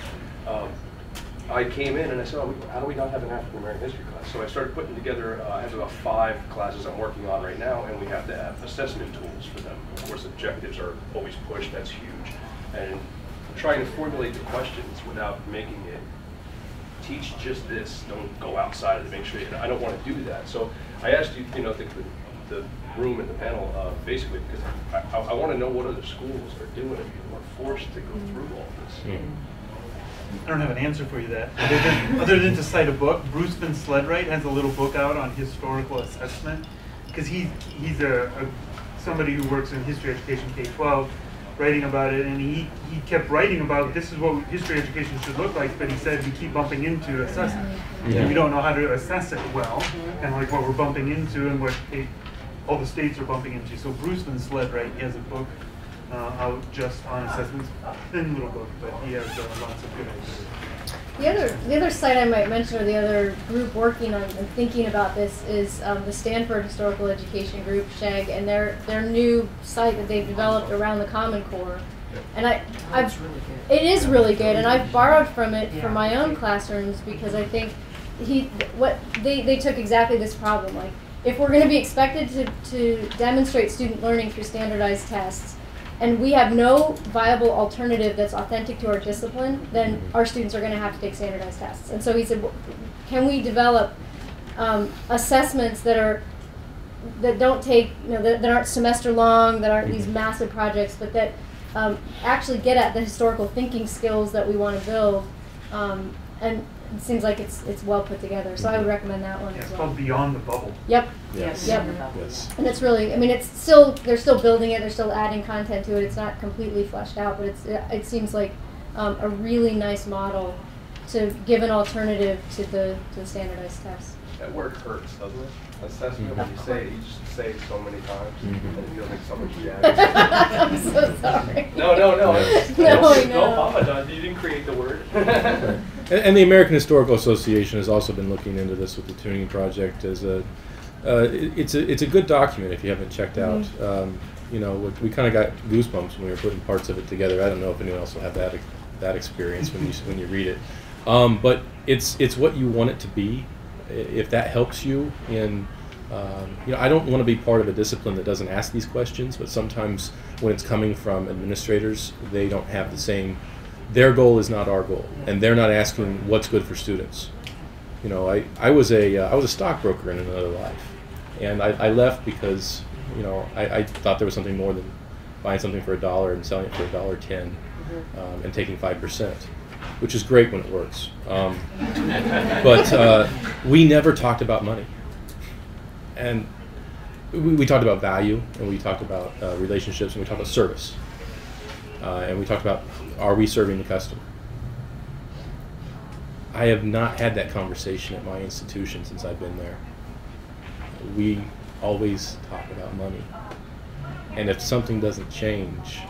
I came in and I said, oh, how do we not have an African American history class? So I started putting together, I have about 5 classes I'm working on right now, and we have to have assessment tools for them. Of course, objectives are always pushed, that's huge. And trying to formulate the questions without making it teach just this, don't go outside of it, make sure I don't want to do that. So I asked you, the room and the panel, basically, because I want to know what other schools are doing if you are forced to go through all this. I don't have an answer for you that. Other than to cite a book, Bruce Van Sledwright has a little book out on historical assessment, because he's somebody who works in history education K-12, writing about it, and he kept writing about this is what history education should look like, but he said we keep bumping into assessment. Yeah. We don't know how to assess it well, and like what we're bumping into and what all the states are bumping into. So Bruce Van Sledwright, he has a book out just on assessments. Thin little book, but he has lots of good ideas. The other site I might mention, or the other group working on and thinking about this, is the Stanford Historical Education Group, SHEG, and their new site that they've developed around the Common Core And it is really good, and I've borrowed from it for my own classrooms because I think they took exactly this problem. Like, if we're going to be expected to demonstrate student learning through standardized tests, and we have no viable alternative that's authentic to our discipline, then our students are going to have to take standardized tests. And so he said, can we develop assessments that don't take, that aren't semester long, that aren't these massive projects, but that actually get at the historical thinking skills that we want to build. And it seems like it's well put together. So I would recommend that one as well. It's called Beyond the Bubble. Yep. Yes. Yep. Yes. And it's really, I mean, they're still building it. They're still adding content to it. It's not completely fleshed out, but it seems like a really nice model to give an alternative to the standardized tests. That word hurts, doesn't it? Assessment, when you say it, you just say it so many times, and it feels like someone's reacting. I'm so sorry. No. No, I know. Don't apologize. You didn't create the word. And the American Historical Association has also been looking into this with the tuning project as it's a good document if you haven't checked out. We kind of got goosebumps when we were putting parts of it together. I don't know if anyone else will have that experience when you read it, but it's what you want it to be. If that helps you in, I don't want to be part of a discipline that doesn't ask these questions, but sometimes when it's coming from administrators, they don't have the same. Their goal is not our goal, and they're not asking what's good for students. I was a stockbroker in another life, and I left because I thought there was something more than buying something for $1 and selling it for $1.10 and taking 5%, which is great when it works. But we never talked about money, and we talked about value, and we talked about relationships, and we talked about service, and we talked about, are we serving the customer? I have not had that conversation at my institution since I've been there. We always talk about money, and if something doesn't change,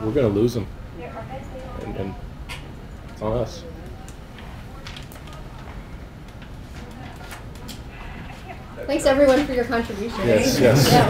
we're going to lose them, and it's on us. Thanks everyone for your contributions. Yes. Yeah,